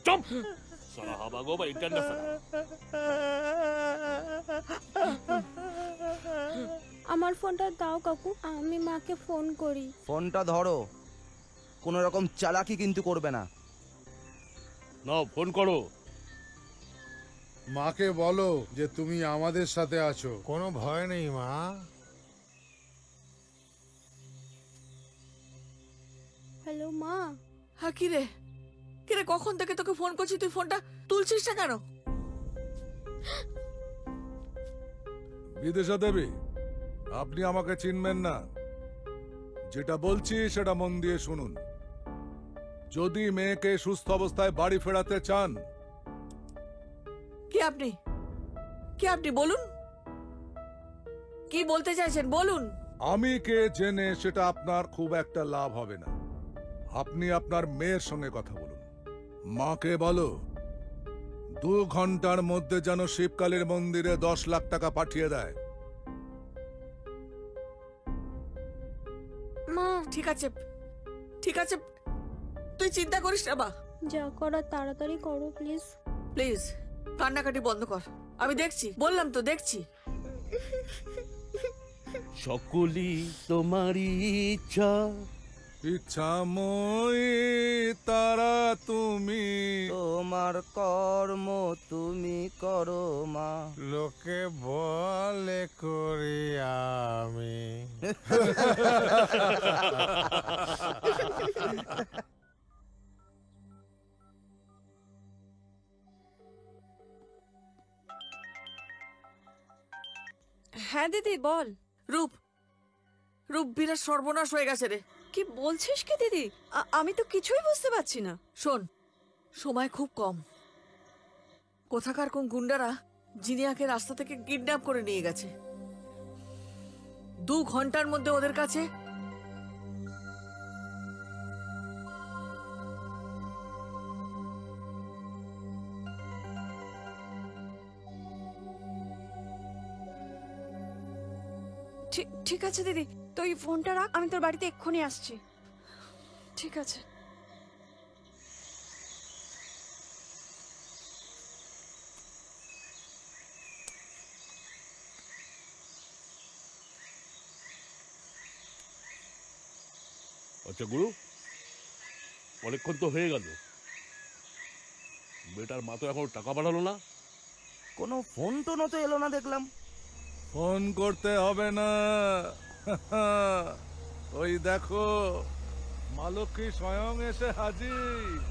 চুপ শালা, হাবা গোবা ইন্টারন্যাশনাল। আমার ফোনটা দাও কাকু, আমি মাকে ফোন করি। ফোনটা ধরো, কোন রকম চালাকি কিন্তু করবে না। নাও ফোন করো। মাকে বলো যে তুমি আমাদের সাথে আছো। কোনো ভয় নেই মা। হ্যালো মা। হ্যাঁ কিরে, কিরে কখন থেকে তোকে ফোন করছি, তুই ফোনটা তুলছিস না কেন? বিদেশা দেবী, আপনি আমাকে চিনবেন না, যেটা বলছি সেটা মন দিয়ে শুনুন। যদি মেয়েকে সুস্থ অবস্থায় বাড়ি ফেরাতে চান। কি আপনি, কি আপনি বলুন, কি বলতে চাইছেন বলুন। আমি কে জেনে সেটা আপনার খুব একটা লাভ হবে না, আপনি আপনার মেয়ের সঙ্গে কথা বলুন। মাকে বলো 2 ঘন্টার মধ্যে যেন শিবকালীর মন্দিরে 10 লাখ টাকা পাঠিয়ে দেয়। মা ঠিক আছে, ঠিক আছে, তুই চিন্তা করিস না বা। যা করার তাড়াতাড়ি করো প্লিজ। প্লিজ কান্নাকাটি বন্ধ কর, আমি দেখছি, বললাম তো দেখছি। সকলই তোমারই ইচ্ছা, ইচ্ছাময়ী তারা তুমি, তোমার কর্ম তুমি করো মা। লোকে বলে করি আমি। হ্যাঁ দিদি বল। রূপ, রূপ বিরাট সর্বনাশ হয়ে গেছে রে। কি বলছিস কি দিদি? আমি তো কিছুই বুঝতে পারছি না। শোন, সময় খুব কম। কোথাকার কোন গুন্ডারা জিনিয়াকে রাস্তা থেকে কিডন্যাপ করে নিয়ে গেছে। 2 ঘন্টার মধ্যে ওদের কাছে ঠিক আছে দিদি, তুই ফোনটা রাখ, আমি তোর বাড়িতে এক্ষুনি আসছি। ঠিক আছে। আচ্ছা গুরু, অনেকক্ষণ তো হয়ে গেল, বেটার মা তো এখন টাকা পাঠালো না। কোনো ফোন টোনও তো এলো না দেখলাম। ফোন করতে হবে না, ওই দেখো মা লক্ষ্মী স্বয়ং এসে হাজির।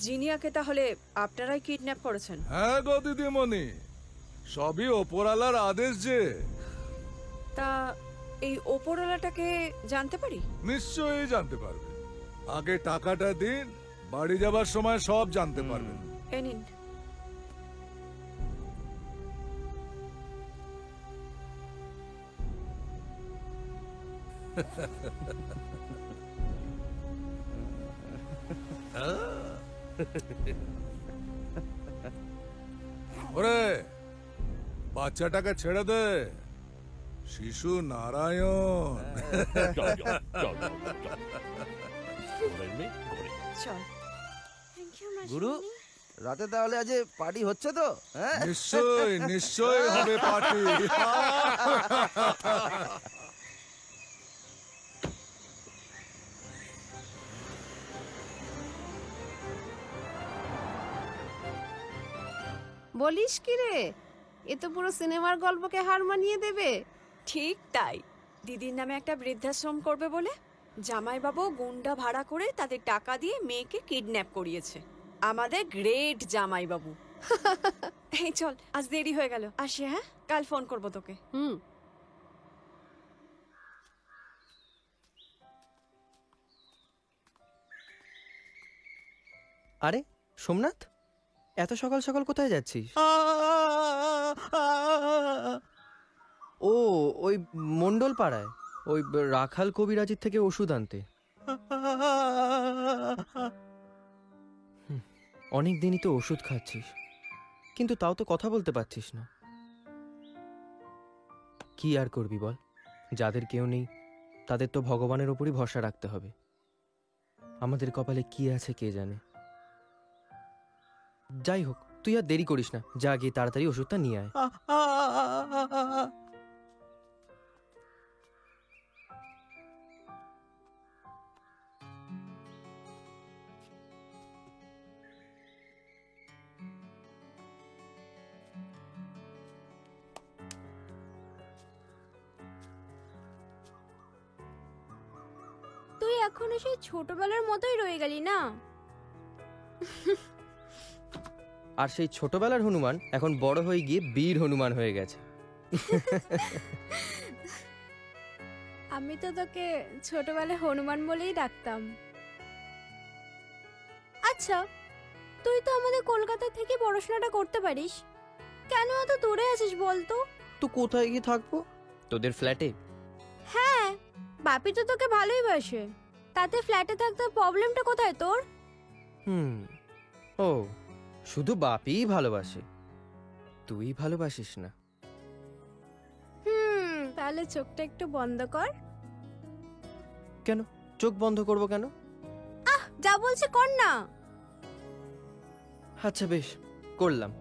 জিনিয়াকে তাহলে আপনারাই কিডন্যাপ করেছেন? হ্যাঁ গো দিদিমণি, সবই ওপরওয়ালার আদেশ যে। তা এই ওপরওয়ালাটাকে জানতে পারি? নিশ্চয়ই জানতে পারবে। আগে টাকাটা দিন, বাড়ি যাবার সময় সব জানতে পারবেন। এ নিন। ওরে বাচ্চাটাকে ছেড়ে দে, শিশু নারায়ণ। চল। গুরু, রাতে তাহলে আজ পার্টি হচ্ছে তো? হ্যাঁ নিশ্চয় নিশ্চয় হবে পার্টি। বলিস কি রে, এ তো পুরো সিনেমার গল্পকে হার মানিয়ে দেবে। ঠিক তাই, দিদির নামে একটা বৃদ্ধাশ্রম করবে বলে জামাইবাবু গুন্ডা ভাড়া করে তাদের টাকা দিয়ে মেয়েকে কিডন্যাপ করিয়েছে। আমাদের গ্রেট জামাইবাবু। এই চল, আজ দেরি হয়ে গেল, আসি। হ্যাঁ, কাল ফোন করবো তোকে। আরে সোমনাথ, এত সকাল সকাল কোথায় যাচ্ছিস? ও ওই মন্ডল পাড়ায় ওই রাখাল কবিরাজির থেকে ওষুধ আনতে। অনেক দিনই তো ওষুধ খাচ্ছিস, কিন্তু তাও তো কথা বলতে পারছিস না। কি আর করবি বল, যাদের কেউ নেই তাদের তো ভগবানের ওপরই ভরসা রাখতে হবে। আমাদের কপালে কি আছে কে জানে। যাই হোক, তুই আর দেরি করিস না, যা গিয়ে তাড়াতাড়ি ওষুধটা নিয়ে আয়। তুই এখনো সেই ছোটবেলার মতোই রয়ে গেলি না। আর সেই ছোটবেলার হনুমান এখন বড় হয়ে গিয়ে বীর হনুমান হয়ে গেছে। আমি তো তোকে ছোটবেলায় হনুমান বলেই ডাকতাম। আচ্ছা, তুই তো আমাদের কলকাতা থেকে পড়াশোনাটা করতে পারিস, কেন এত দূরে আছিস বলতো? তো কোথায় গিয়ে থাকবো? তোদের ফ্ল্যাটে? হ্যাঁ, বাপি তো তোকে ভালোই বাসে, তাতে ফ্ল্যাটে থাকতে প্রবলেমটা কোথায় তোর? ও, শুধু বাপিই ভালোবাসে, তুই ভালোবাসিস না? তাহলে চোখটা একটু বন্ধ কর। কেন চোখ বন্ধ করব কেন? যা বলছি কর না। আচ্ছা বেশ, করলাম।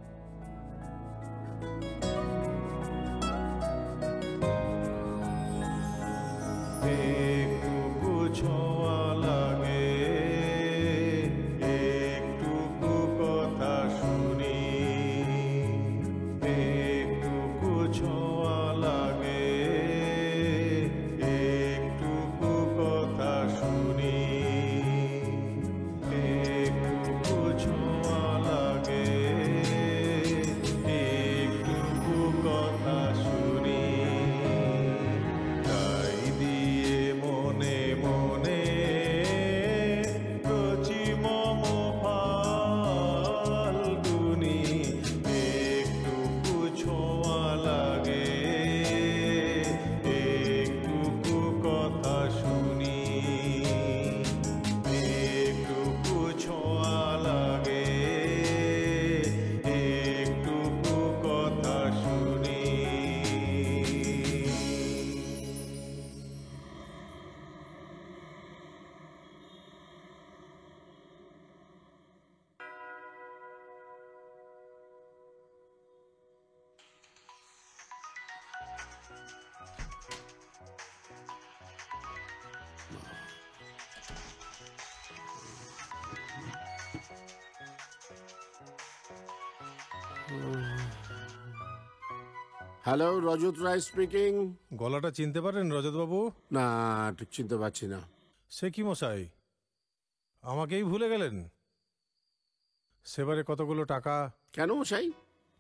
একটুকু ছোঁয়া লাগে, একটুকু কথা শুনি, হ্যালো, রজত রায় স্পিকিং। গলাটা চিনতে পারেন রজত বাবু? না, ঠিক চিনতে পারছি না। সে কি মশাই, আমাকেই ভুলে গেলেন? সেবারে কতগুলো টাকা। কেন মশাই,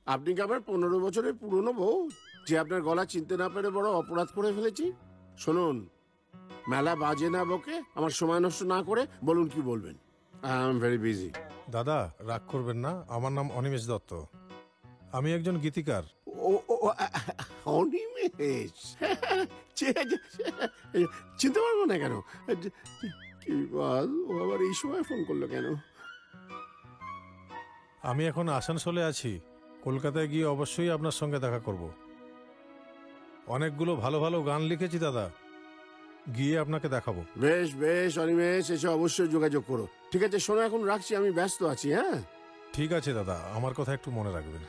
আপনি কি আমার 15 বছরের পুরনো বউ যে আপনার গলা চিনতে না পেরে বড় অপরাধ করে ফেলেছি? শুনুন, মেলা বাজে না বকে আমার সময় নষ্ট না করে বলুন কি বলবেন। I am very busy. দাদা রাগ করবেন না, আমার নাম অনিমেষ দত্ত, আমি একজন গীতিকার। অনিমেষ? চিনতে পারবো না কেন? কি বল, ও আবার এই সময় ফোন করলো কেন? আমি এখন আসানসোলে আছি, কলকাতায় গিয়ে অবশ্যই আপনার সঙ্গে দেখা করব। অনেকগুলো ভালো ভালো গান লিখেছি দাদা, গিয়ে আপনাকে দেখাবো। বেশ বেশ অনিমেষ, এসে অবশ্যই যোগাযোগ করো। ঠিক আছে, শোনো এখন রাখছি, আমি ব্যস্ত আছি। হ্যাঁ ঠিক আছে দাদা, আমার কথা একটু মনে রাখবেন।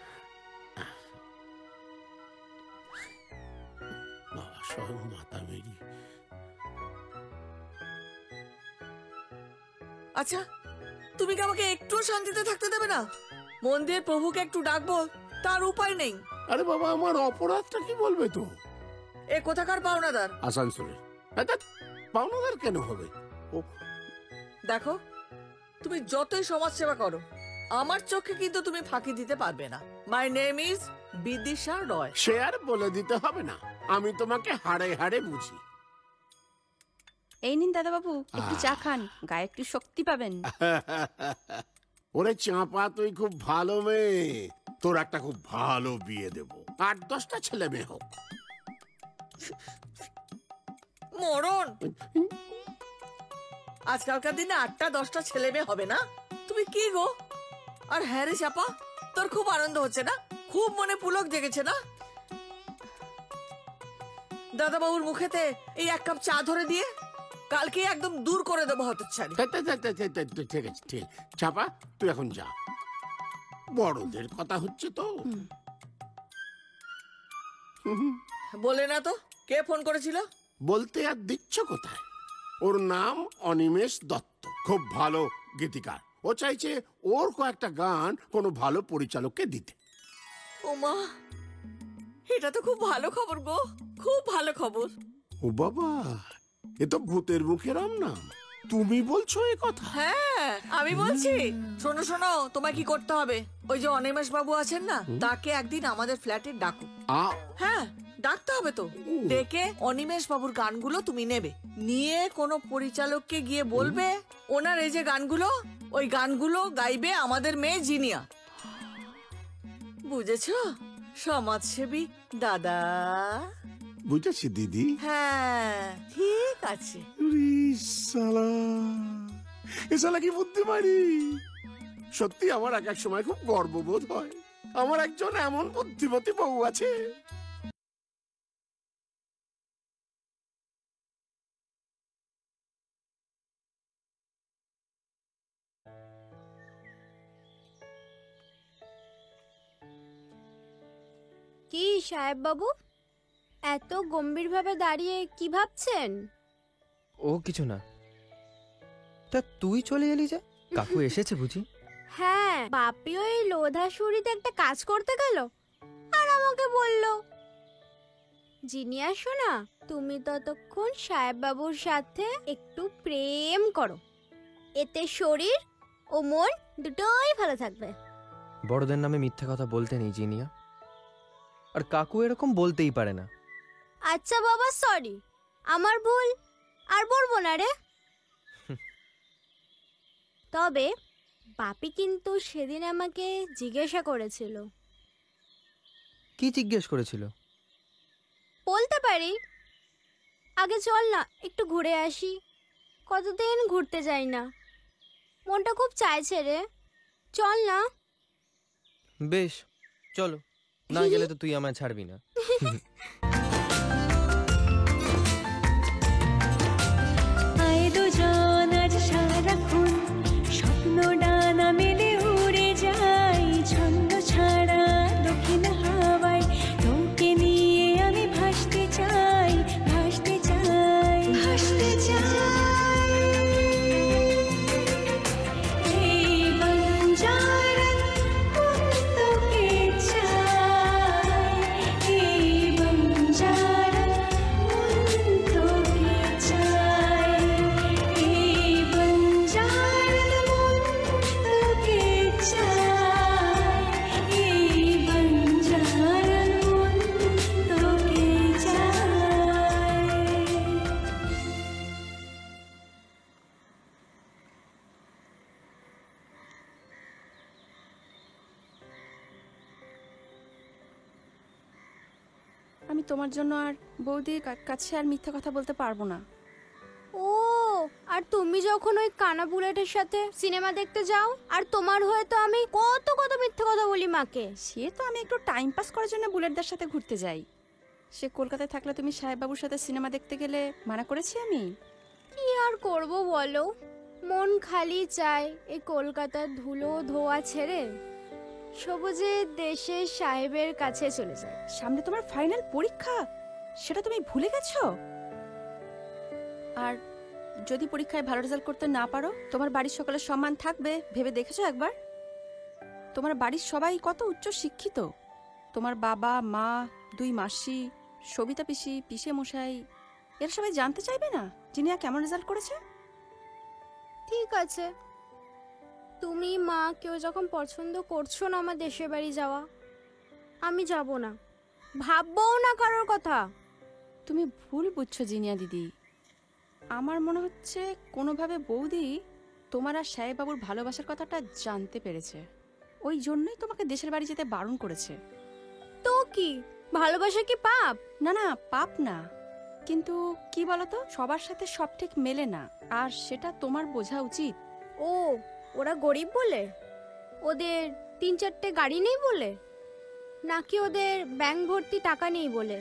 আচ্ছা, তুমি কি আমাকে একটু শান্তিতে থাকতে দেবে না? মন্দির প্রভুকে একটু ডাকবো, তার উপায় নেই। আরে বাবা, আমার অপরাধটা কি বলবে তো? এ কোথাকার পাওনাদার? আসানসোলে। পাওনাদার কেন হবে? দেখো, তুমি যতই সমাজ সেবা করো, আমার চোখে কিন্তু তুমি ফাঁকি দিতে পারবে না। মাই নেম ইজ বিদিশা রয়। সে আর বলে দিতে হবে না, আমি তোমাকে হাড়ে হাড়ে বুঝি। এই নিন দাদা বাবু, একটু চা খান, গায়ে একটু শক্তি পাবেন। ওরে চাঁপা, তুই খুব ভালো মেয়ে, তোর একটা খুব ভালো বিয়ে দেব, 8-10টা ছেলে মেয়ে হোক। মরণ, আজকালকার দিনে 8টা-10টা ছেলে মেয়ে হবে না? তুমি কি গো? আর হ্যাঁ রে চাপা, তোর খুব আনন্দ হচ্ছে না? খুব মনে পুলক জেগেছে না? দাদা বাবুর মুখেতে এই 1 কাপ চা ধরে দিয়ে কালকে একদম দূর করে দেবো হতচ্ছাড়ি। ঠিক আছে, ঠিক। চাপা, তুই এখন যা, বড়দের কথা হচ্ছে তো। বলে না তো কে ফোন করেছিল? বলতে আর দিচ্ছ কোথায়? ওর নাম অনিমেষ দত্ত, খুব ভালো গীতিকার। ও চাইছে ওর কয়েকটা গান কোনো ভালো পরিচালককে দিতে। ওমা, এটা তো খুব ভালো খবর গো, খুব ভালো খবর। ও বাবা, এ তো ভূতের মুখের নাম। তুমি বলছো এ কথা? হ্যাঁ, আমি বলছি। শোনো শোনো, তোমায় কি করতে হবে, ওই যে অনিমেষ বাবু আছেন না, তাকে একদিন আমাদের ফ্ল্যাটে ডাকো। হ্যাঁ, ডাকতে হবে তো। ডেকে অনিমেষ বাবুর গানগুলো তুমি নেবে, নিয়ে কোনো পরিচালককে গিয়ে বলবে ওনার এই যে গানগুলো, ওই গানগুলো গাইবে আমাদের মেয়ে জিনিয়া। বুঝেছো সমাজসেবী দাদা? বুঝেছি দিদি। হ্যাঁ, ঠিক আছে। এ শালা কি বুদ্ধিমানি! সত্যি আমার এক সময় খুব গর্ববোধ হয়, আমার একজন এমন বুদ্ধিমতী বউ আছে। কি সাহেব বাবু, এত গম্ভীরভাবে দাঁড়িয়ে কি ভাবছেন? ও কিছু না। তা তুই চলে এলি যে? কাকু এসেছে বুঝি? হ্যাঁ, বাপি ওই লোধাশুড়িতে একটা কাজ করতে গেল আর আমাকে বলল, জিনিয়া শোনা, তুমি ততক্ষণ সাহেব বাবুর সাথে একটু প্রেম করো, এতে শরীর ও মন দুটোই ভালো থাকবে। বড়দের নামে মিথ্যা কথা বলতে নেই জিনিয়া, আর কাকু এরকম বলতেই পারে না। আচ্ছা বাবা, সরি, আমার ভুল, আর বলবো না রে। তবে বাপি কিন্তু সেদিন আমাকে জিজ্ঞাসা করেছিল। কি জিজ্ঞেস করেছিল? বলতে পারি, আগে চল না একটু ঘুরে আসি, কতদিন ঘুরতে যাই না, মনটা খুব চাইছে রে, চল না। বেশ চলো, না গেলে তো তুই আমায় ছাড়বি না। আয় দুজন আজ সারাক্ষণ স্বপ্ন ডানা মেলে উড়ে যাই, ছন্দ ছাড়া দক্ষিণ হাওয়ায় তোকে নিয়ে আমি ভাসতে চাই, ভাসতে চাই, ভাসতে চাই। এই বঞ্জার তোকে তোমার জন্য আর বৌদির কাছে আর মিথ্যা কথা বলতে পারবো না। ও, আর তুমি যখন ওই কানা বুলেটের সাথে সিনেমা দেখতে যাও, আর তোমার হয়ে তো আমি কত কত মিথ্যে কথা বলি মাকে। সে তো আমি একটু টাইম পাস করার জন্য বুলেটদের সাথে ঘুরতে যাই। সে কলকাতায় থাকলে তুমি সাহেববাবুর সাথে সিনেমা দেখতে গেলে মানা করেছি আমি? কি আর করব বলো, মন খালি চায় এই কলকাতার ধুলো ধোয়া ছেড়ে সবুজের দেশে সাহেবের কাছে চলে যায়। সামনে তোমার ফাইনাল পরীক্ষা, সেটা তুমি ভুলে গেছো? আর যদি পরীক্ষায় ভালো রেজাল্ট করতে না পারো, তোমার বাড়ির সকলের সম্মান থাকবে ভেবে দেখেছো একবার? তোমার বাড়ির সবাই কত উচ্চ শিক্ষিত। তোমার বাবা মা, 2 মাসি, সবিতা পিসি, পিসে মশাই, এরা সবাই জানতে চাইবে না জিনিয়া কেমন রেজাল্ট করেছে? ঠিক আছে, তুমি মা কেউ যখন পছন্দ করছো না আমার দেশের বাড়ি যাওয়া, আমি যাব না, ভাববও না কারোর কথা। তুমি ভুল বুঝছো জিনিয়া দিদি। আমার মনে হচ্ছে কোনোভাবে বৌদি তোমার আর সাহেববাবুর ভালোবাসার কথাটা জানতে পেরেছে, ওই জন্যই তোমাকে দেশের বাড়ি যেতে বারণ করেছে। তো কি ভালোবাসা কি পাপ? না না, পাপ না, কিন্তু কি বলতো, সবার সাথে সব ঠিক মেলে না, আর সেটা তোমার বোঝা উচিত। ও, ওরা গরিব বলে? ওদের 3-4টে গাড়ি নেই বলে? নাকি ওদের ব্যাংক ভর্তি টাকা নেই বলে?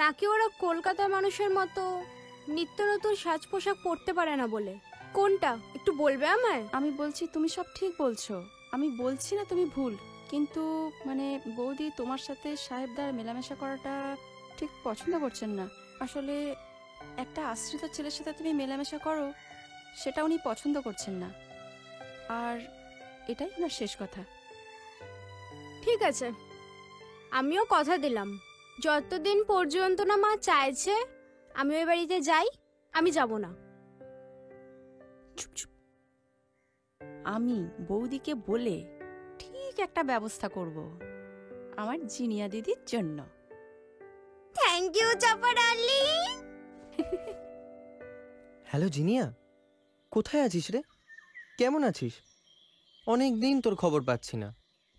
নাকি ওরা কলকাতার মানুষের মতো নিত্য নতুন সাজ পোশাক পরতে পারে না বলে? কোনটা একটু বলবে আমায়? আমি বলছি তুমি সব ঠিক বলছো, আমি বলছি না তুমি ভুল, কিন্তু মানে বৌদি তোমার সাথে সাহেবদার মেলামেশা করাটা ঠিক পছন্দ করছেন না। আসলে একটা আশ্রিত ছেলের সাথে তুমি মেলামেশা করো, সেটা উনি পছন্দ করছেন না, আর এটাই ওনার শেষ কথা। ঠিক আছে, আমিও কথা দিলাম, যতদিন পর্যন্ত না মা চাইছে আমি ওই বাড়িতে যাই, আমি যাব না। চুপ চুপ, আমি বৌদিকে বলে ঠিক একটা ব্যবস্থা করব আমার জিনিয়া দিদির জন্য। থ্যাংক ইউ চাপা ডার্লিং। হ্যালো জিনিয়া, কোথায় আছিস রে? কেমন আছিস? অনেক দিন তোর খবর পাচ্ছি না,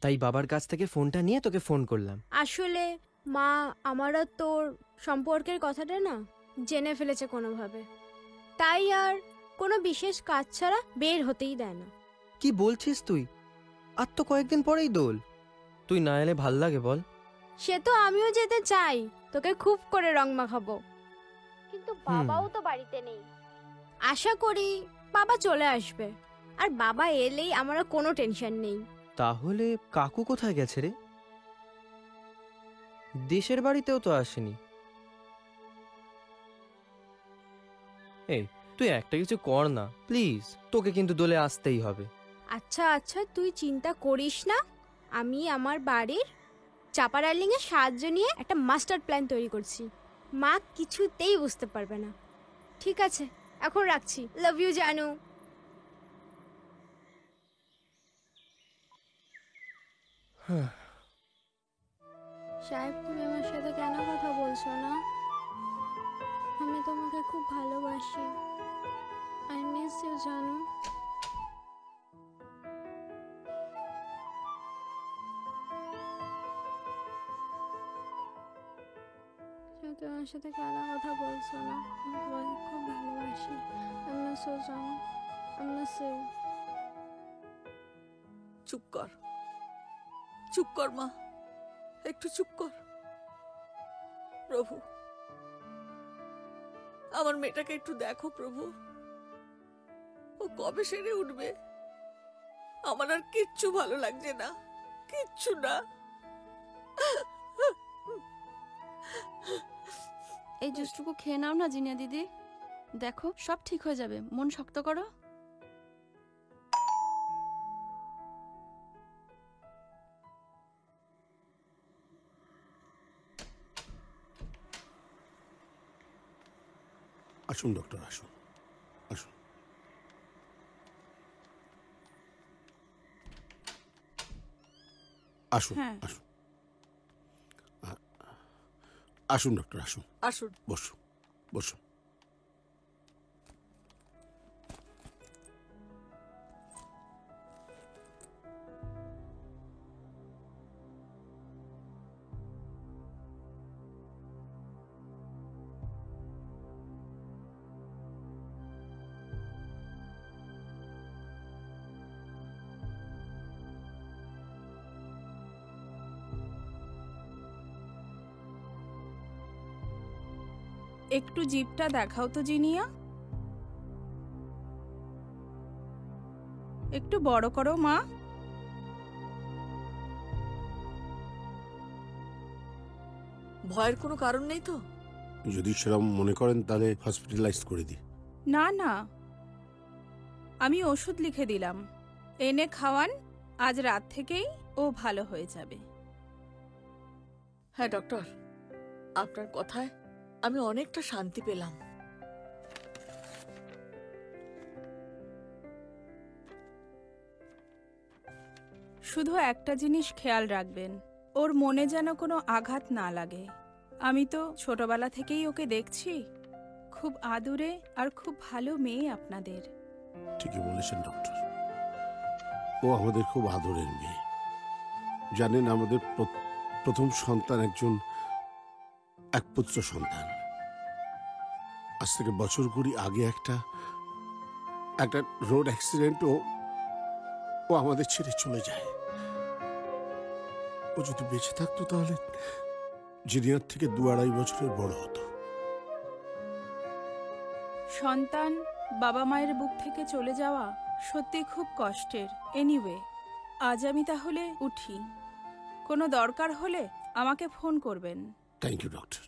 তাই বাবার কাছ থেকে ফোনটা নিয়ে তোকে ফোন করলাম। আসলে মা আমার আর তোর সম্পর্কের কথাটা না জেনে ফেলেছে কোনোভাবে, তাই আর কোনো বিশেষ কাজ ছাড়া বের হতেই দেয় না। কি বলছিস তুই? আর তো কয়েকদিন পরেই দোল, তুই না এলে ভাল লাগে বল? সে তো আমিও যেতে চাই, তোকে খুব করে রং মাখাবো, কিন্তু বাবাও তো বাড়িতে নেই। আশা করি বাবা চলে আসবে, আর বাবা এলেই আমার আর কোনো টেনশন নেই। তাহলে কাকু কোথায় গেছে রে? দেশের বাড়িতেও তো আসেনি। এই তুই একটা কিছু কর না প্লিজ, তোকে কিন্তু দোলে আসতেই হবে। আচ্ছা আচ্ছা, তুই চিন্তা করিস না, আমি আমার বাড়ির চাপা ডার্লিং এর সাহায্য নিয়ে একটা মাস্টার প্ল্যান তৈরি করছি, মা কিছুতেই বুঝতে পারবে না। ঠিক আছে, এখন রাখছি, লাভ ইউ জানু। সাহেব, তুমি আমার সাথে কেন কথা বলছো না? আমি তোমাকে খুব ভালোবাসি, আই মিস ইউ জানু। তুমি আমার সাথে কেন কথা বলছো না? আমি তোমাকে খুব ভালোবাসি, আই মিস ইউ জানু, আই মিস ইউ। চুপ কর, চুপ কর মা, একটু চুপ কর। প্রভু, আমার মেয়েটাকে একটু দেখো প্রভু, ও কবে সেরে উঠবে? আমার আর কিচ্ছু ভালো লাগছে না, কিচ্ছু না। এই জুসটুকু খেয়ে নাও না জিনিয়া দিদি, দেখো সব ঠিক হয়ে যাবে, মন শক্ত করো। আসুন ডক্টর, আসুন আসুন। আসুন হ্যাঁ। আসুন আসুন ডক্টর, আসুন আসুন, বসুন বসুন। একটু জিভটা দেখাও তো জিনিয়া, একটু বড় করো মা। ভয়ের কোনো কারণ নেই তো? যদি সেরকম মনে করেন তাহলে হসপিটালাইজ করে দিই। না না, আমি ওষুধ লিখে দিলাম, এনে খাওয়ান, আজ রাত থেকেই ও ভালো হয়ে যাবে। হ্যাঁ ডক্টর, আপনার কথায় আমি অনেকটা শান্তি পেলাম। শুধু একটা জিনিস খেয়াল রাখবেন, ওর মনে যেন কোনো আঘাত না লাগে। আমি তো ছোটবেলা থেকেই ওকে দেখছি, খুব আদুরে আর খুব ভালো মেয়ে আপনাদের। ঠিকই বলেছেন ডক্টর, ও আমাদের খুব আদরের মেয়ে। জানেন, আমাদের প্রথম সন্তান একজন একপুত্র সন্তান। আজ থেকে বছর 20 আগে একটা রোড অ্যাক্সিডেন্ট ও আমাদের ছেড়ে চলে যায়। ও যদি বেঁচে থাকতো তাহলে জিনিয়ার থেকে 2-2.5 বছরের বড় হতো। সন্তান বাবা মায়ের বুক থেকে চলে যাওয়া সত্যি খুব কষ্টের। এনিওয়ে, আজ আমি তাহলে উঠি, কোনো দরকার হলে আমাকে ফোন করবেন। Thank you doctor.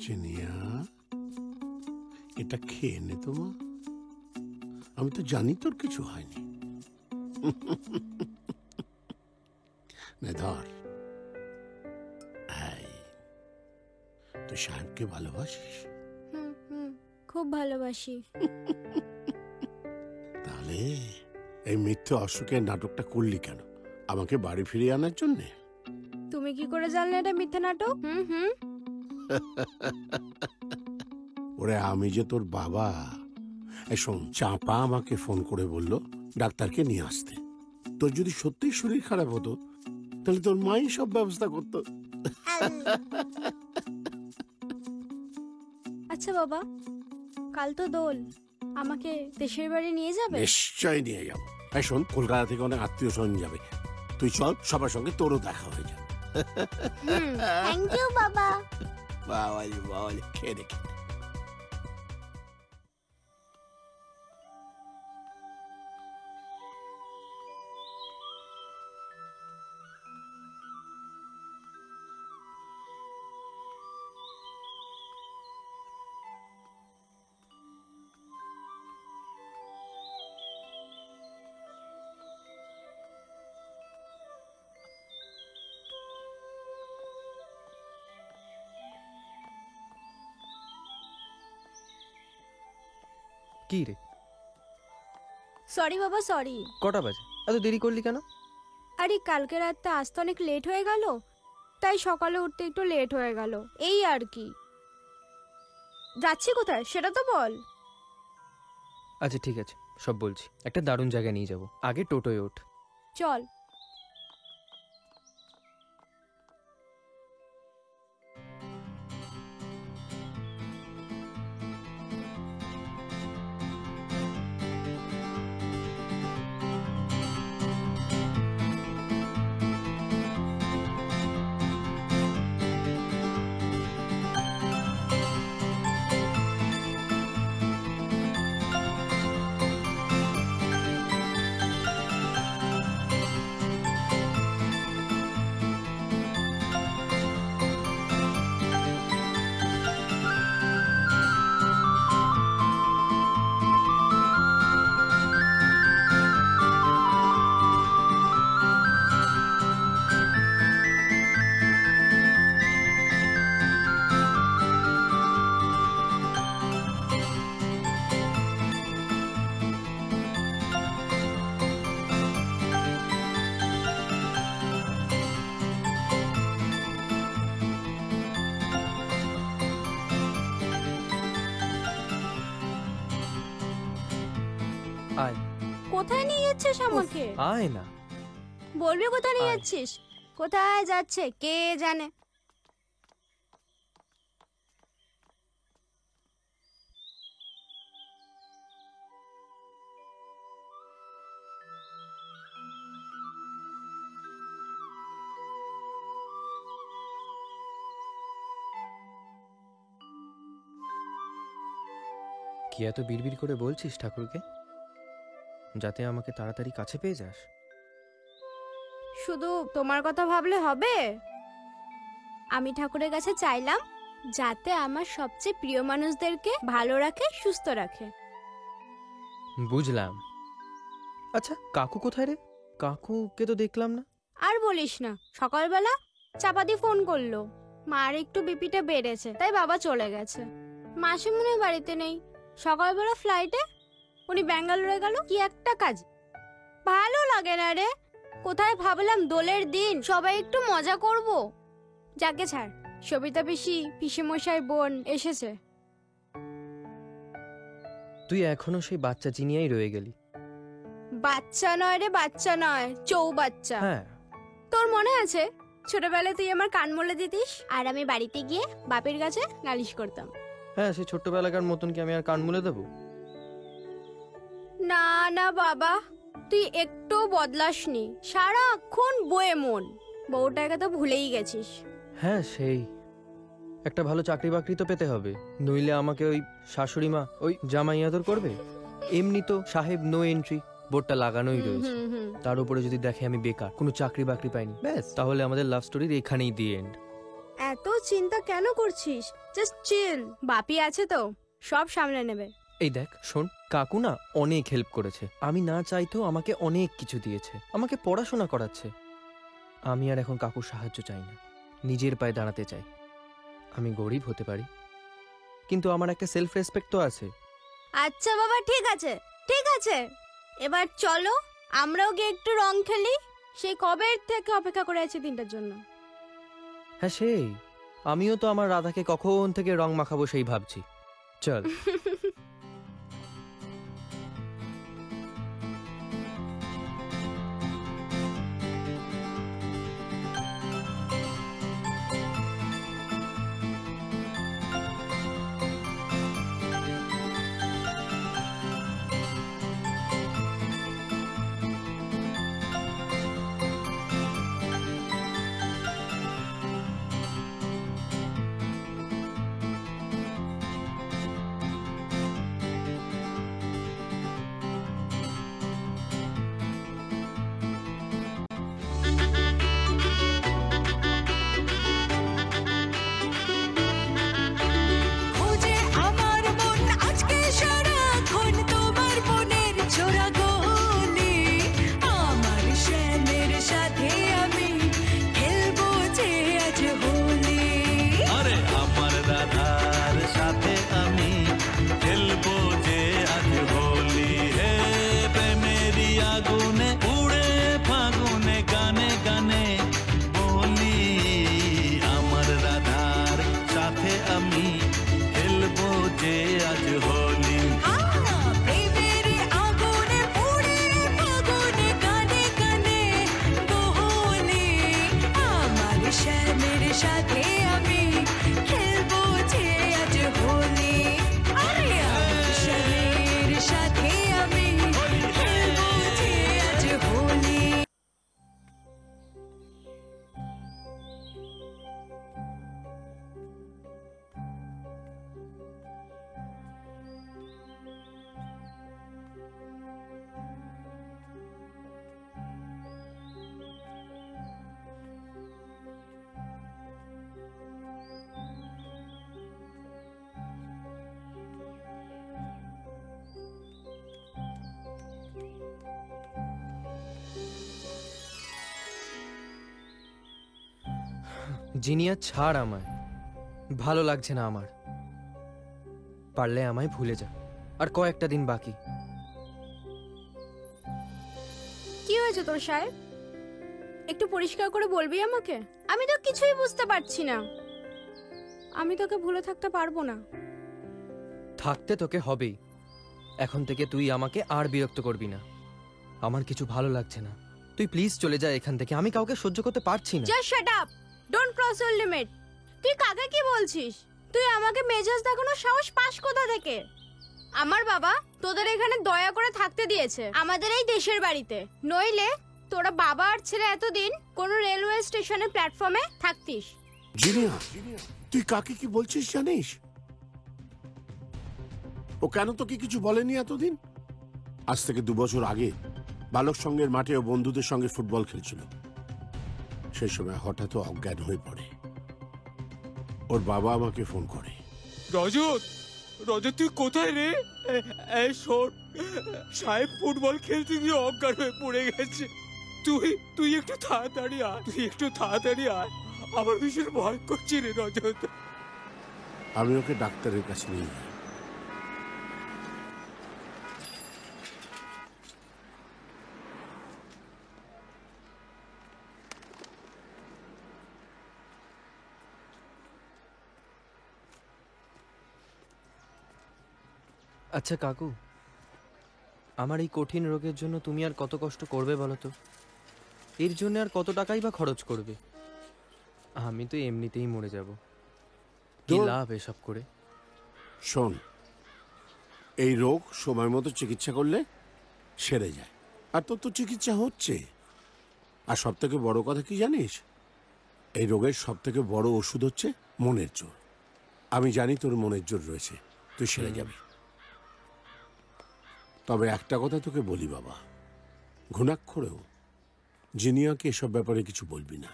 জিনিয়া, এটা খেয়ে নে তো মা, আমি তো জানি তোর কিছু হয়নি। নে ধর। তুই সাহেবকে ভালোবাসিস? খুব ভালোবাসি। তাহলে এই মিথ্যে অসুখের নাটকটা করলি কেন? আমাকে বাড়ি ফিরিয়ে আনার জন্যে? তুমি কি করে জানলে এটা মিথ্যে নাটক? ওরে, আমি যে তোর বাবা। শোন, চাপা আমাকে ফোন করে বলল ডাক্তারকে নিয়ে আসতে। তোর যদি সত্যিই শরীর খারাপ হতো তাহলে তোর মাই সব ব্যবস্থা করতো। আচ্ছা বাবা, কাল তো দোল, আমাকে দেশের বাড়ি নিয়ে যাবে? নিশ্চয় নিয়ে যাবো। শোন, কলকাতা থেকে অনেক আত্মীয় স্বজন যাবে, তুই চল, সবার সঙ্গে তোরও দেখা হয়ে যাবে। থ্যাংক ইউ বাবা। বাবা খেয়ে দেখে। কি রে, সরি বাবা, সরি। কটা বাজে? এত দেরি করলি কেন? আরে কালকে রাতে আসতে অনেক লেট হয়ে গেল, তাই সকালে উঠতে একটু লেট হয়ে গেল, এই আর কি। যাচ্ছি কোথায় সেটা তো বল। আচ্ছা ঠিক আছে, সব বলছি। একটা দারুণ জায়গায় নিয়ে যাব, আগে টোটোয় ওঠ। চল। আয়। কোথায় নিয়ে যাচ্ছিস আমাকে? আয় না। বলবি কোথায় নিয়ে যাচ্ছিস? কোথায় যাচ্ছে কে জানে। কি এত বিড়বিড় করে বলছিস ঠাকুরকে, যাতে আমাকে তাড়াতাড়ি কাছে পেয়ে যাস? শুধু তোমার কথা ভাবলে হবে? আমি ঠাকুরের কাছে চাইলাম যাতে আমার সবচেয়ে প্রিয় মানুষদেরকে ভালো রাখে, সুস্থ রাখে। বুঝলাম। আচ্ছা কাকু কোথায় রে? কাকুকে তো দেখলাম না। আর বলিস না, সকালবেলা চাপাতি ফোন করলো, মার একটু বিপিটা বেড়েছে, তাই বাবা চলে গেছে। মাসিমুনি বাড়িতে নেই, সকালবেলা ফ্লাইটে উনি ব্যাঙ্গালোরে গেল কি একটা কাজ। ভালো লাগে না রে। কোথায় ভাবলাম দোলের দিন সবাই একটু মজা করব। যাকে ছাড়, সবিতা পিসি, পিসিমশাই, বোন এসেছে। তুই এখনো সেই বাচ্চা চিনিয়াই রয়ে গেলি। বাচ্চা নয় রে, বাচ্চা নয়, চৌবাচ্চা। হ্যাঁ, তোর মনে আছে ছোটবেলায় তুই আমার কান মলে দিতিস, আর আমি বাড়িতে গিয়ে বাপের কাছে নালিশ করতাম। হ্যাঁ, সেই ছোট্টবেলাকার মতন কি আমি আর কান মুলে দেবো? না না বাবা, তুই একটু বদলাসনি, সারাক্ষণ বয়ে মন। বউটাকে তো ভুলেই গেছিস। হ্যাঁ, সেই একটা ভালো চাকরি বাকরি তো পেতে হবে, নইলে আমাকে ওই শাশুড়ি মা ওই জামাই আদর করবে। এমনি তো সাহেব নো এন্ট্রি বোর্ডটা লাগানোই রয়েছে, তার উপরে যদি দেখে আমি বেকার, কোনো চাকরি বাকরি পাইনি, ব্যাস তাহলে আমাদের লাভ স্টোরির এখানেই দি এন্ড। এত চিন্তা কেন করছিস? জাস্ট চিল, বাপি আছে তো, সব সামলে নেবে। এই দেখ শোন, কাকু না অনেক হেল্প করেছে, আমি না চাইতেও আমাকে অনেক কিছু দিয়েছে, আমাকে পড়াশোনা করাচ্ছে। আমি আর এখন কাকুর সাহায্য চাই না, নিজের পায়ে দাঁড়াতে চাই। আমি গরিব হতে পারি, কিন্তু আমার একটা সেলফ রেসপেক্ট তো আছে। আচ্ছা বাবা, ঠিক আছে ঠিক আছে, এবার চলো আমরাও গিয়ে একটু রং খেলি। সেই কবে থেকে অপেক্ষা করে আছি দিনটার জন্য। হ্যাঁ সেই, আমিও তো আমার রাধাকে কখন থেকে রং মাখাবো সেই ভাবছি। চল। জিনিয়া ছাড়, আমায় ভালো লাগছে না আমার। পারলে আমায় ভুলে যা, আর কয়েকটা দিন বাকি। কি হয়েছে তোর সাহেব? একটু পরিষ্কার করে বলবি আমাকে? আমি তো কিছুই বুঝতে পারছি না। আমি তোকে ভুলে থাকতে পারবো না। থাকতে তোকে হবেই। এখন থেকে তুই আমাকে আর বিরক্ত করবি না, আমার কিছু ভালো লাগছে না। তুই প্লিজ চলে যা এখান থেকে, আমি কাউকে সহ্য করতে পারছি না। Just shut up, don't cross your limit. তুই কাকে কি বলছিস? তুই আমাকে মেজাজ দেখানোর সাহস পাস কোথা থেকে? আমার বাবা তোদের এখানে দয়া করে থাকতে দিয়েছে, আমাদের এই দেশের বাড়িতে, নইলে তোরা বাবা আর ছেলে এতদিন কোন রেলওয়ে স্টেশনের প্ল্যাটফর্মে থাকতিস। জিনিয়া, তুই কাকে কি বলছিস জানিস? ও কেন তোকে কিছু বলেনি এতদিন? আজ থেকে 2 বছর আগে বালক সংঘের মাঠে ও বন্ধুদের সঙ্গে ফুটবল খেলছিল। সেই সময় হঠাৎ ও অজ্ঞান হয়ে পড়ে। ওর বাবা আমাকে ফোন করে। রজত, রজত তুই কোথায় রে? এই শোন, সাহেব ফুটবল খেলতে গিয়ে অজ্ঞান হয়ে পড়ে গেছে। তুই একটু তাড়াতাড়ি আয়, আমার ভীষণ ভয় করছে রে রজত। আমি ওকে ডাক্তারের কাছে নিয়ে যাই। আচ্ছা কাকু, আমার এই কঠিন রোগের জন্য তুমি আর কত কষ্ট করবে বলো তো? এর জন্য আর কত টাকাই বা খরচ করবে? আমি তো এমনিতেই মরে যাব। কি লাভ এসব করে? শোন, এই রোগ সময় মতো চিকিৎসা করলে সেরে যায়। আর তোর তো চিকিৎসা হচ্ছে। আর সব থেকে বড় কথা কি জানিস? এই রোগের সব থেকে বড় ওষুধ হচ্ছে মনের জোর। আমি জানি তোর মনের জোর রয়েছে, তুই সেরে যাবি। তবে একটা কথা তোকে বলি বাবা, ঘুণাক্ষরেও জিনিয়াকে এসব ব্যাপারে কিছু বলবি না।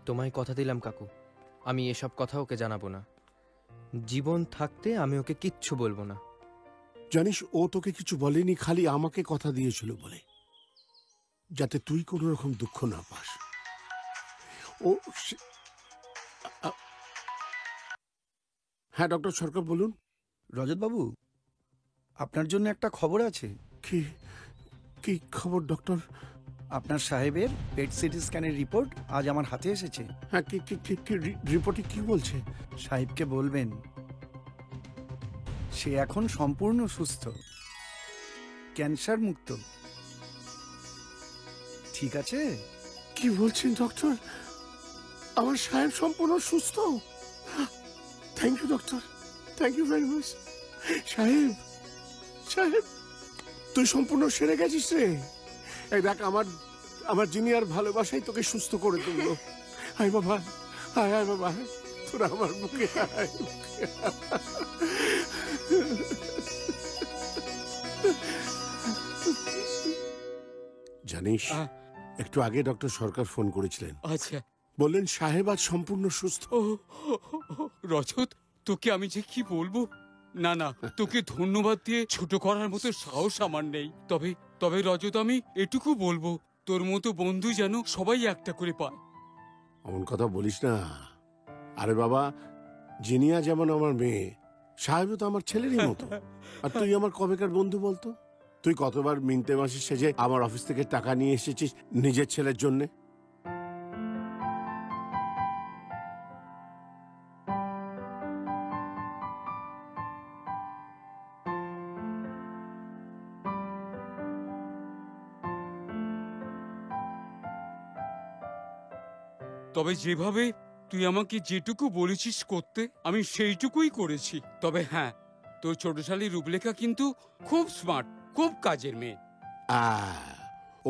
তোমায় কথা দিলাম কাকু, আমি এসব কথা ওকে জানাবো না। জীবন থাকতে আমি ওকে কিচ্ছু বলবো না। জানিস, ও তোকে কিছু বলেনি, খালি আমাকে কথা দিয়েছিল বলে, যাতে তুই কোনো রকম দুঃখ না পাস। ও হ্যাঁ ডক্টর সরকার বলুন। রজত বাবু, আপনার জন্য একটা খবর আছে। কি কি খবর ডক্টর? আপনার সাহেবের পেট সিটি স্ক্যানের রিপোর্ট আজ আমার হাতে এসেছে। হ্যাঁ, কি রিপোর্টে কি বলছে? সাহেবকে বলবেন সে এখন সম্পূর্ণ সুস্থ, ক্যান্সার মুক্ত। ঠিক আছে? কি বলছেন ডক্টর? আমার সাহেব সম্পূর্ণ সুস্থ? Thank you doctor, thank you very much. সাহেব সাহেব তুই সম্পূর্ণ সেরে গেছিস রে। এই দেখ, আমার জিনিয়ার ভালোবাসাই তোকে সুস্থ করে তুললো। আয় বাবা, আয় আয় বাবা, তোরা আমার বুকে আয়। জানিস, একটু আগে ডক্টর সরকার ফোন করেছিলেন। আচ্ছা, বললেন সাহেব আজ সম্পূর্ণ সুস্থ। রজত, তোকে আমি যে কি বলবো, না না, তোকে ধন্যবাদ দিয়ে ছোট করার মতো সাহস আমার নেই। তবে রজত, আমি এটুকু বলবো, তোর মতো বন্ধু যেন সবাই একটা করে পায়। এমন কথা বলিস না। আরে বাবা, জিনিয়া যেমন আমার মেয়ে, সাহেবও তো আমার ছেলেরই মতো। আর তুই আমার কবেকার বন্ধু বলতো? তুই কতবার মিনতে মাসি সেজে আমার অফিস থেকে টাকা নিয়ে এসেছিস নিজের ছেলের জন্যে। তবে যেভাবে তুই আমাকে যেটুকু বলেছিস করতে, আমি সেইটুকুই করেছি। তবে হ্যাঁ, তোর ছোট শালী রূপলেখা কিন্তু খুব স্মার্ট, খুব কাজের মেয়ে।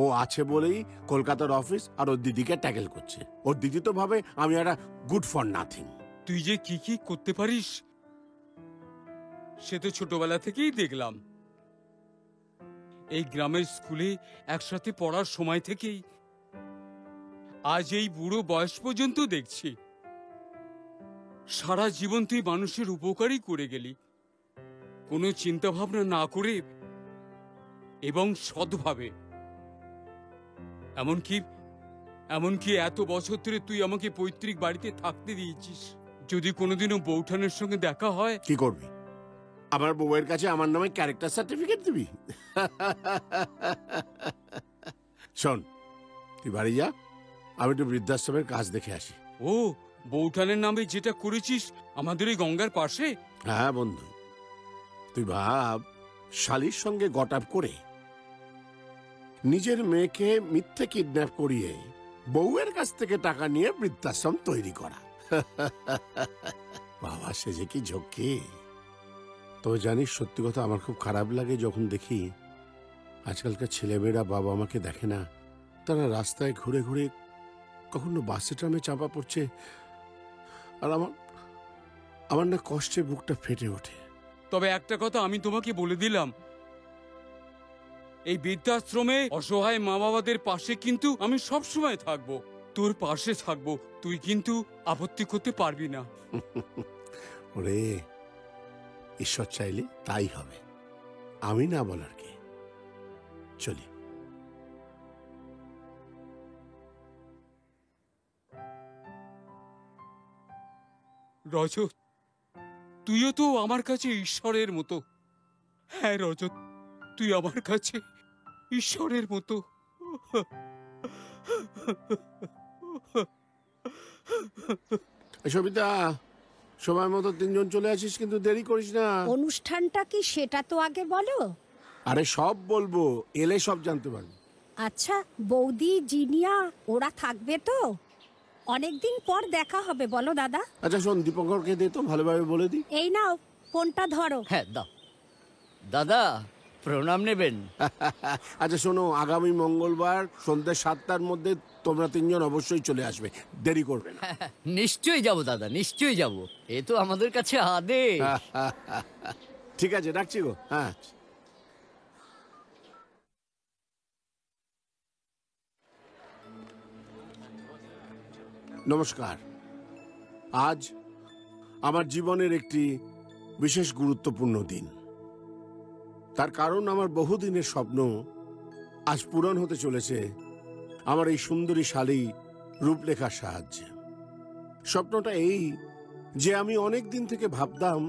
ও আছে বলেই কলকাতার অফিস আর ওর দিদিকে ট্যাকেল করছে। ওর দিদি তো ভাবে আমি একটা গুড ফর নাথিং। তুই যে কি কি করতে পারিস সে তো ছোটবেলা থেকেই দেখলাম। এই গ্রামের স্কুলে একসাথে পড়ার সময় থেকেই আজ এই বুড়ো বয়স পর্যন্ত দেখছি সারা জীবন তুই মানুষের উপকারই করে গেলি, কোনো চিন্তা ভাবনা না করে এবং সৎভাবে। এমনকি এত বছর ধরে তুই আমাকে পৈতৃক বাড়িতে থাকতে দিয়েছিস। যদি কোনোদিনও বৌঠানের সঙ্গে দেখা হয়, কি করবি? আমার বউয়ের কাছে আমার নামে ক্যারেক্টার সার্টিফিকেট দিবি? শোন, তুই বাড়ি যা, আমি একটু বৃদ্ধাশ্রমের কাজ দেখে আসি। ও, বৌঠানের নামে যেটা করেছিস আমাদের এই গঙ্গার পাশে? হ্যাঁ বন্ধু, তুই ভাব, শালির সঙ্গে গটাপ করে নিজের মেয়েকে মিথ্যে কিডন্যাপ করিয়ে বউয়ের কাছ থেকে টাকা নিয়ে বৃদ্ধাশ্রম তৈরি করা। বাবা, সে যে কি ঝক্কি। তবে জানিস, সত্যি কথা আমার খুব খারাপ লাগে যখন দেখি আজকালকার ছেলেমেয়েরা বাবা মাকে দেখে না, তারা রাস্তায় ঘুরে ঘুরে কখনো বাসে ট্রামে চাপা পড়ছে। আর আমার না কষ্টে বুকটা ফেটে ওঠে। তবে একটা কথা আমি তোমাকে বলে দিলাম, এই বৃদ্ধাশ্রমে অসহায় মা বাবাদের পাশে কিন্তু আমি সব সময় থাকবো, তোর পাশে থাকবো। তুই কিন্তু আপত্তি করতে পারবি না। ওরে, ঈশ্বর চাইলে তাই হবে, আমি না বলার কি। চলি। রজত, তুইও তো আমার কাছে ঈশ্বরের মতো। হ্যাঁ রজত, তুই আমার কাছে ঈশ্বরের মতো। সবিতা, সময় মতো 3 জন চলে আসিস, কিন্তু দেরি করিস না। অনুষ্ঠানটা কি সেটা তো আগে বলো। আরে সব বলবো, এলে সব জানতে পারবি। আচ্ছা, বৌদি, জিনিয়া ওরা থাকবে তো? অনেকদিন পর দেখা হবে বলো দাদা। আচ্ছা শোন, দীপঙ্করকে দে তো, ভালোভাবে বলে দি। এই নাও ফোনটা ধরো। হ্যাঁ দাও। দাদা প্রণাম নেবেন। আচ্ছা শোনো, আগামী মঙ্গলবার সন্ধ্যে 7টার মধ্যে তোমরা 3 জন অবশ্যই চলে আসবে, দেরি করবে না। নিশ্চয়ই যাব দাদা, নিশ্চয়ই যাব, এ তো আমাদের কাছে আদেশ। ঠিক আছে, রাখছি গো। হ্যাঁ। নমস্কার। আজ আমার জীবনের একটি বিশেষ গুরুত্বপূর্ণ দিন। তার কারণ আমার বহুদিনের স্বপ্ন আজ পূরণ হতে চলেছে আমার এই সুন্দরী শালী রূপলেখার সাহায্যে। স্বপ্নটা এই যে আমি অনেক দিন থেকে ভাবতাম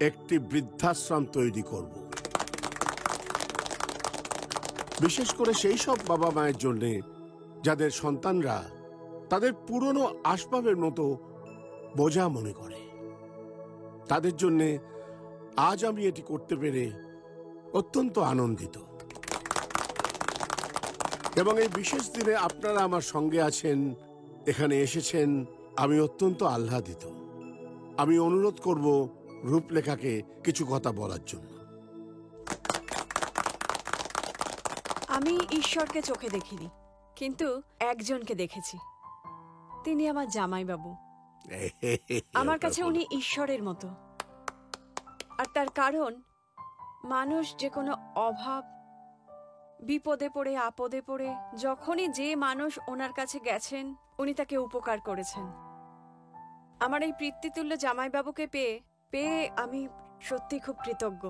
একটি বৃদ্ধাশ্রম তৈরি করব, বিশেষ করে সেই সব বাবা মায়ের জন্য যাদের সন্তানরা তাদের পুরনো আসবাবের মতো বোঝা মনে করে। তাদের জন্য আজ আমি এটি করতে পেরে অত্যন্ত আনন্দিত, এবং এই বিশেষ দিনে আপনারা আমার সঙ্গে আছেন, এখানে এসেছেন, আমি অত্যন্ত আহ্লাদিত। আমি অনুরোধ করব রূপলেখাকে কিছু কথা বলার জন্য। আমি ঈশ্বরকে চোখে দেখিনি, কিন্তু একজনকে দেখেছি। তিনি আমার জামাইবাবু। আমার কাছে উনি ঈশ্বরের মতো। আর তার কারণ, মানুষ যে কোনো অভাব, বিপদে পড়ে, আপদে পড়ে যখনই যে মানুষ ওনার কাছে গেছেন, উনি তাকে উপকার করেছেন। আমার এই পিতৃতুল্য জামাইবাবুকে পেয়ে আমি সত্যি খুব কৃতজ্ঞ।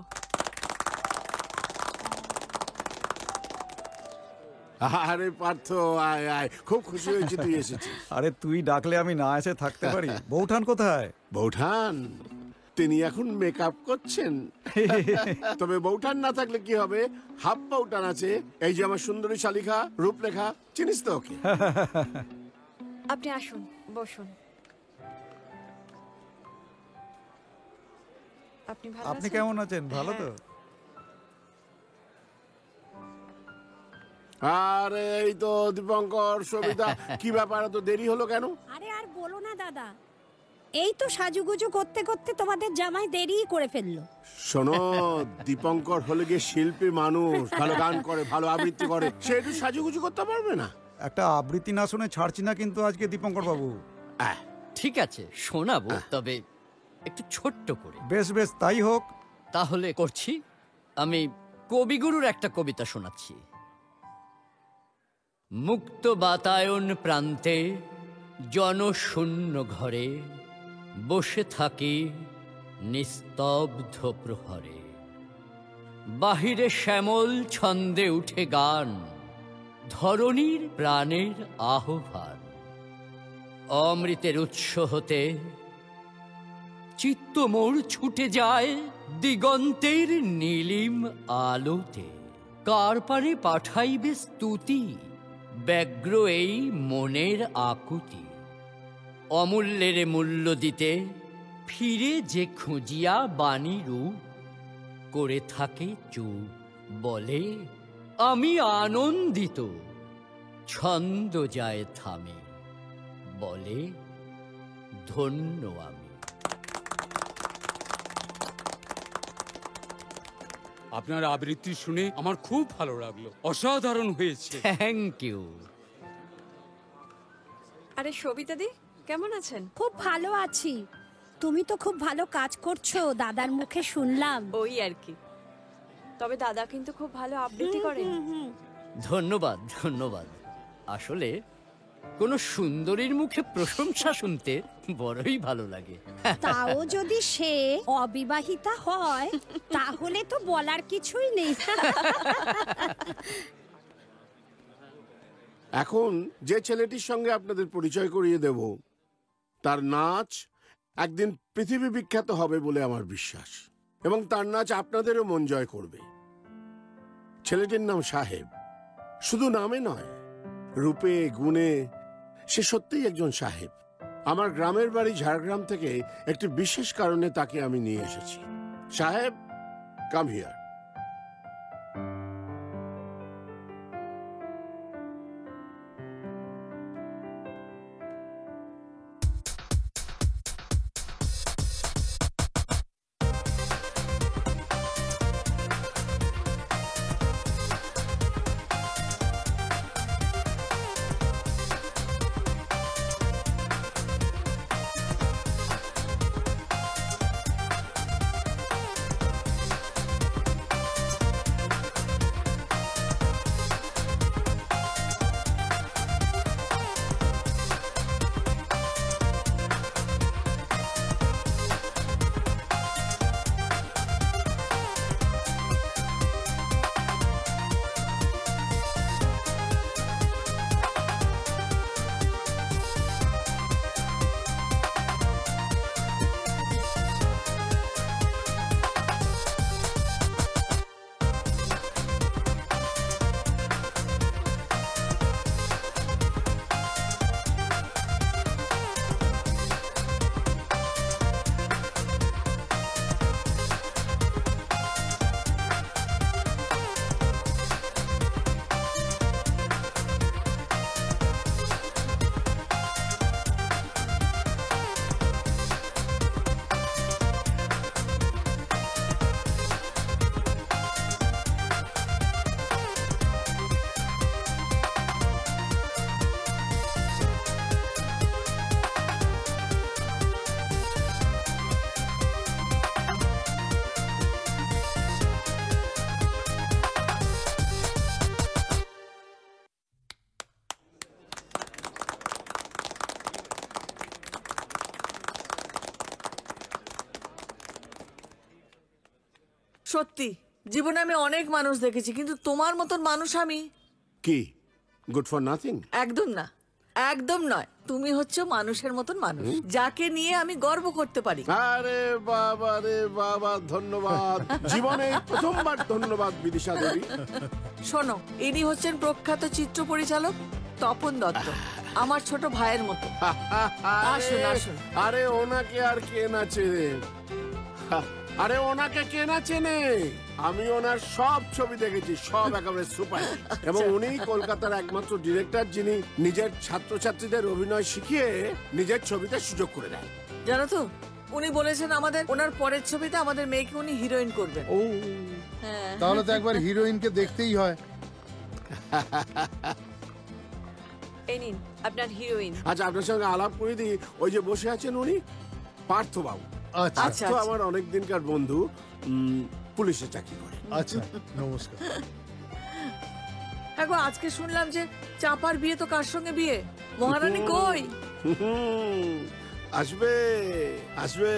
আরে পার্থ, আয় আয়, খুব খুশি হয়েছি তুই এসেছিস। আরে তুই ডাকলে আমি না এসে থাকতে পারি? বৌঠান কোথায়? বৌঠান তিনি এখন মেকআপ করছেন। তবে বৌঠান না থাকলে কি হবে, হাফ বৌঠান আছে। এই যে আমার সুন্দরী শালিকা রূপলেখা, চিনিস তো ওকে? আপনি আসুন, বসুন। আপনি ভালো আপনি আছেন? কেমন আছেন? ভালো তো? আরে এই তো দীপঙ্কর, সবিতা, কি ব্যাপার, তো দেরি হলো কেন? আরে আর বলো না দাদা, এই তো সাজুগুজু করতে করতে তোমাদের জামাই দেরি করে ফেললো। শোনো, দীপঙ্কর হলে গিয়ে শিল্পী মানুষ, ভালো গান করে, ভালো আবৃত্তি করে, সে একটু সাজুগুজু করতে পারবে না? একটা আবৃত্তি না শুনে ছাড়ছি না কিন্তু আজকে দীপঙ্কর বাবু। ঠিক আছে, শোনাবো, তবে একটু ছোট্ট করে। বেশ বেশ, তাই হোক। তাহলে করছি। আমি কবিগুরুর একটা কবিতা শোনাচ্ছি। মুক্ত বাতায়ন প্রান্তে জনশূন্য ঘরে বসে থাকি নিস্তব্ধ প্রহরে। বাহিরে শ্যামল ছন্দে উঠে গান, ধরণীর প্রাণের আহ্বান। অমৃতের উৎস হতে চিত্ত মোর ছুটে যায় দিগন্তের নীলিম আলোতে। কার পারে পাঠাইবে স্তুতি, ব্যগ্র এই মনের আকুতি। অমূল্যের মূল্য দিতে ফিরে যে খুঁজিয়া বাণী রূপ করে থাকে চুপ, বলে আমি আনন্দিত। ছন্দ যায় থামে, বলে ধন্য আমি। আপনার আবৃত্তি শুনে আমার খুব ভালো লাগলো, অসাধারণ হয়েছে। Thank you. আরে সবিতা দি, কেমন আছেন? খুব ভালো আছি। তুমি তো খুব ভালো কাজ করছো, দাদার মুখে শুনলাম। ওই আর কি। তবে দাদা কিন্তু খুব ভালো আবৃত্তি করেন। ধন্যবাদ ধন্যবাদ। আসলে কোন সুন্দরীর মুখে প্রশংসা শুনতে বড়ই ভালো লাগে। তাও যদি সে অবিবাহিতা হয় তাহলে তো বলার কিছুই নেই। এখন যে ছেলেটির সঙ্গে আপনাদের পরিচয় করিয়ে দেব তার নাচ একদিন পৃথিবী বিখ্যাত হবে বলে আমার বিশ্বাস, এবং তার নাচ আপনাদেরও মন জয় করবে। ছেলেটির নাম সাহেব। শুধু নামে নয়, রূপে গুণে সে সত্যিই একজন সাহেব। আমার গ্রামের বাড়ি ঝাড়গ্রাম থেকে একটি বিশেষ কারণে তাকে আমি নিয়ে এসেছি। সাহেব, কাম হিয়ার। সত্যি জীবনে আমি অনেক মানুষ দেখেছি, কিন্তু তোমার মতন মানুষ আমি কি গুড ফর নাথিং? একদম না, একদম নয়। তুমি হচ্ছে মানুষের মতন মানুষ, যাকে নিয়ে আমি গর্ব করতে পারি। আরে বাবা রে বাবা, ধন্যবাদ। জীবনে প্রথমবার ধন্যবাদ বিদিশা দেবী। শোনো, ইনি হচ্ছেন প্রখ্যাত চিত্র পরিচালক তপন দত্ত, আমার ছোট ভাইয়ের মতো। আসুন আসুন। আরে ওনাকে আর কে না চেনে? আরে ওনাকে কে না চেনে? আমি ওনার সব ছবি দেখেছি, সব একেবারে সুপার। এবং উনি কলকাতার একমাত্র ডিরেক্টর যিনি নিজের ছাত্রছাত্রীদের অভিনয় শিখিয়ে নিজের ছবিতে সুযোগ করে দেন। জানো তো, উনি বলেছেন আমাদের ওনার পরের ছবিতে আমাদের মেয়েকে উনি হিরোইন করবেন। ও, হ্যাঁ। তাহলে তো একবার হিরোইনকে দেখতেই হয়। এই নিন আপনার হিরোইন। আচ্ছা, আপনার সঙ্গে আলাপ করে দিই। ওই যে বসে আছেন উনি পার্থবাবু। আচ্ছা, আমার অনেক দিনকার বন্ধু, পুলিশে চাকরি করে। আচ্ছা, নমস্কার। এখন আজকে শুনলাম যে চাপার বিয়ে, তো কার সঙ্গে বিয়ে? মহারানী কই? আসবে আসবে।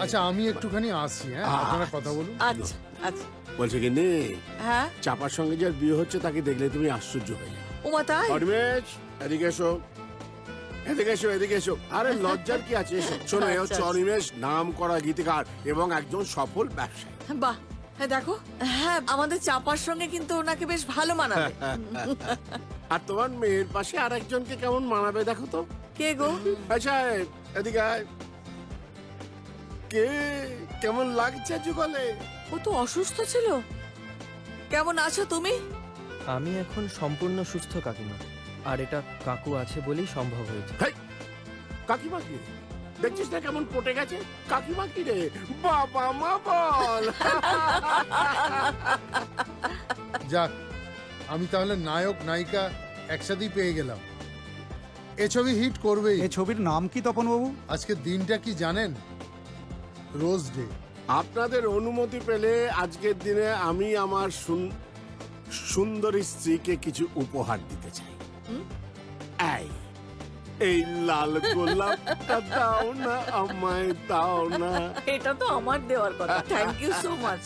আচ্ছা, আমি একটুখানি আসছি। হ্যাঁ, আপনারা কথা বলুন। আচ্ছা আচ্ছা। বলছে কি নে, হ্যাঁ, চাপার সঙ্গে যার বিয়ে হচ্ছে তাকে দেখলে তুমি আশ্চর্য হয়ে যাবে। ওমা তাই? অনিমেষ, এদিকে এসো, এদিকে এসো, এদিকে এসো। আরে লজ্জার কি আছে? শোনো, এ হচ্ছে অনিমেষ, নাম করা গীতিকার এবং একজন সফল ব্যবসায়ী। বাহ, হ্যাঁ দেখো, হ্যাঁ আমাদের চাপার সঙ্গে কিন্তু ওনাকে বেশ ভালো মানাবে। আর তোমার মেয়ের পাশে আর একজনকে কেমন মানাবে দেখো তো। কে গো? আচ্ছা, এদিকে আয়। কে কেমন লাগছে যুগলে? ও তো অসুস্থ ছিল। কেমন আছো তুমি? আমি এখন সম্পূর্ণ সুস্থ কাকিমা, আর এটা কাকু আছে বলেই সম্ভব হয়েছে। কাকিমা কি দেখছিস না কেমন পটে গেছে? কাকিমা কি রে? বাবা মা বল। যাক, আমি তাহলে নায়ক নায়িকা একসাথেই পেয়ে গেলাম। এ ছবি হিট করবেই। এ ছবির নাম কি তপন বাবু? আজকে দিনটা কি জানেন? Rose day. আপনাদের অনুমতি পেলে আজকের দিনে আমি আমার সুন্দরী স্ত্রীকে কিছু উপহার দিতে চাই। এই লাল গোলাপটা দাও না, আমায় দাও না। এটা তো আমার দেওয়ার কথা। Thank you so much.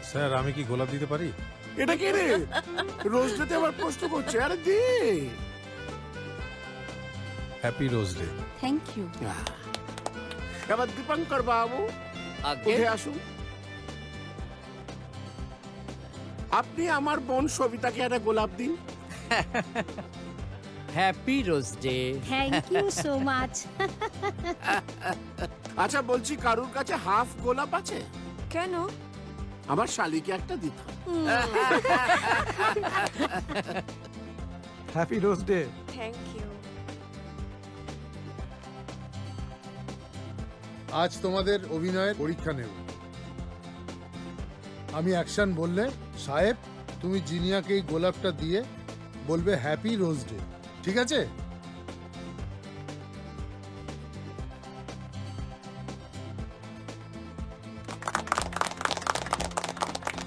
Sir আমি কি গোলাপ দিতে পারি? এটা কে রে? রোজ ডেতে আবার প্রশ্ন করছে। আরে দে। Happy rose day. Thank you. এবার দীপঙ্কর বাবু উঠে আসুন। আপনি আমার বোন সবিতাকে একটা গোলাপ দিন। Happy rose day. Thank you so much. আচ্ছা বলছি, কারুর কাছে হাফ গোলাপ আছে? কেন? আমার শালিকে একটা দিতাম। Happy rose day. Thank you. আজ তোমাদের অভিনয়ের পরীক্ষা নেব। আমি অ্যাকশন বললে সাহেব তুমি জিনিয়াকে এই গোলাপটা দিয়ে বলবে হ্যাপি রোজ ডে, ঠিক আছে?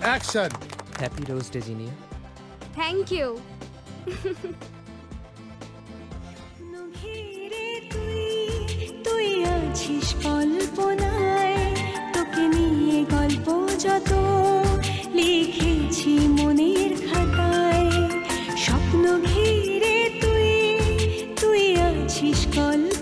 Action. Happy rose day Jinia. Thank you. তুই আছিস কল্পনায়, তোকে নিয়ে গল্প যত লিখেছি মনের খাতায়। স্বপ্ন ঘিরে তুই আছিস কল্পনায়।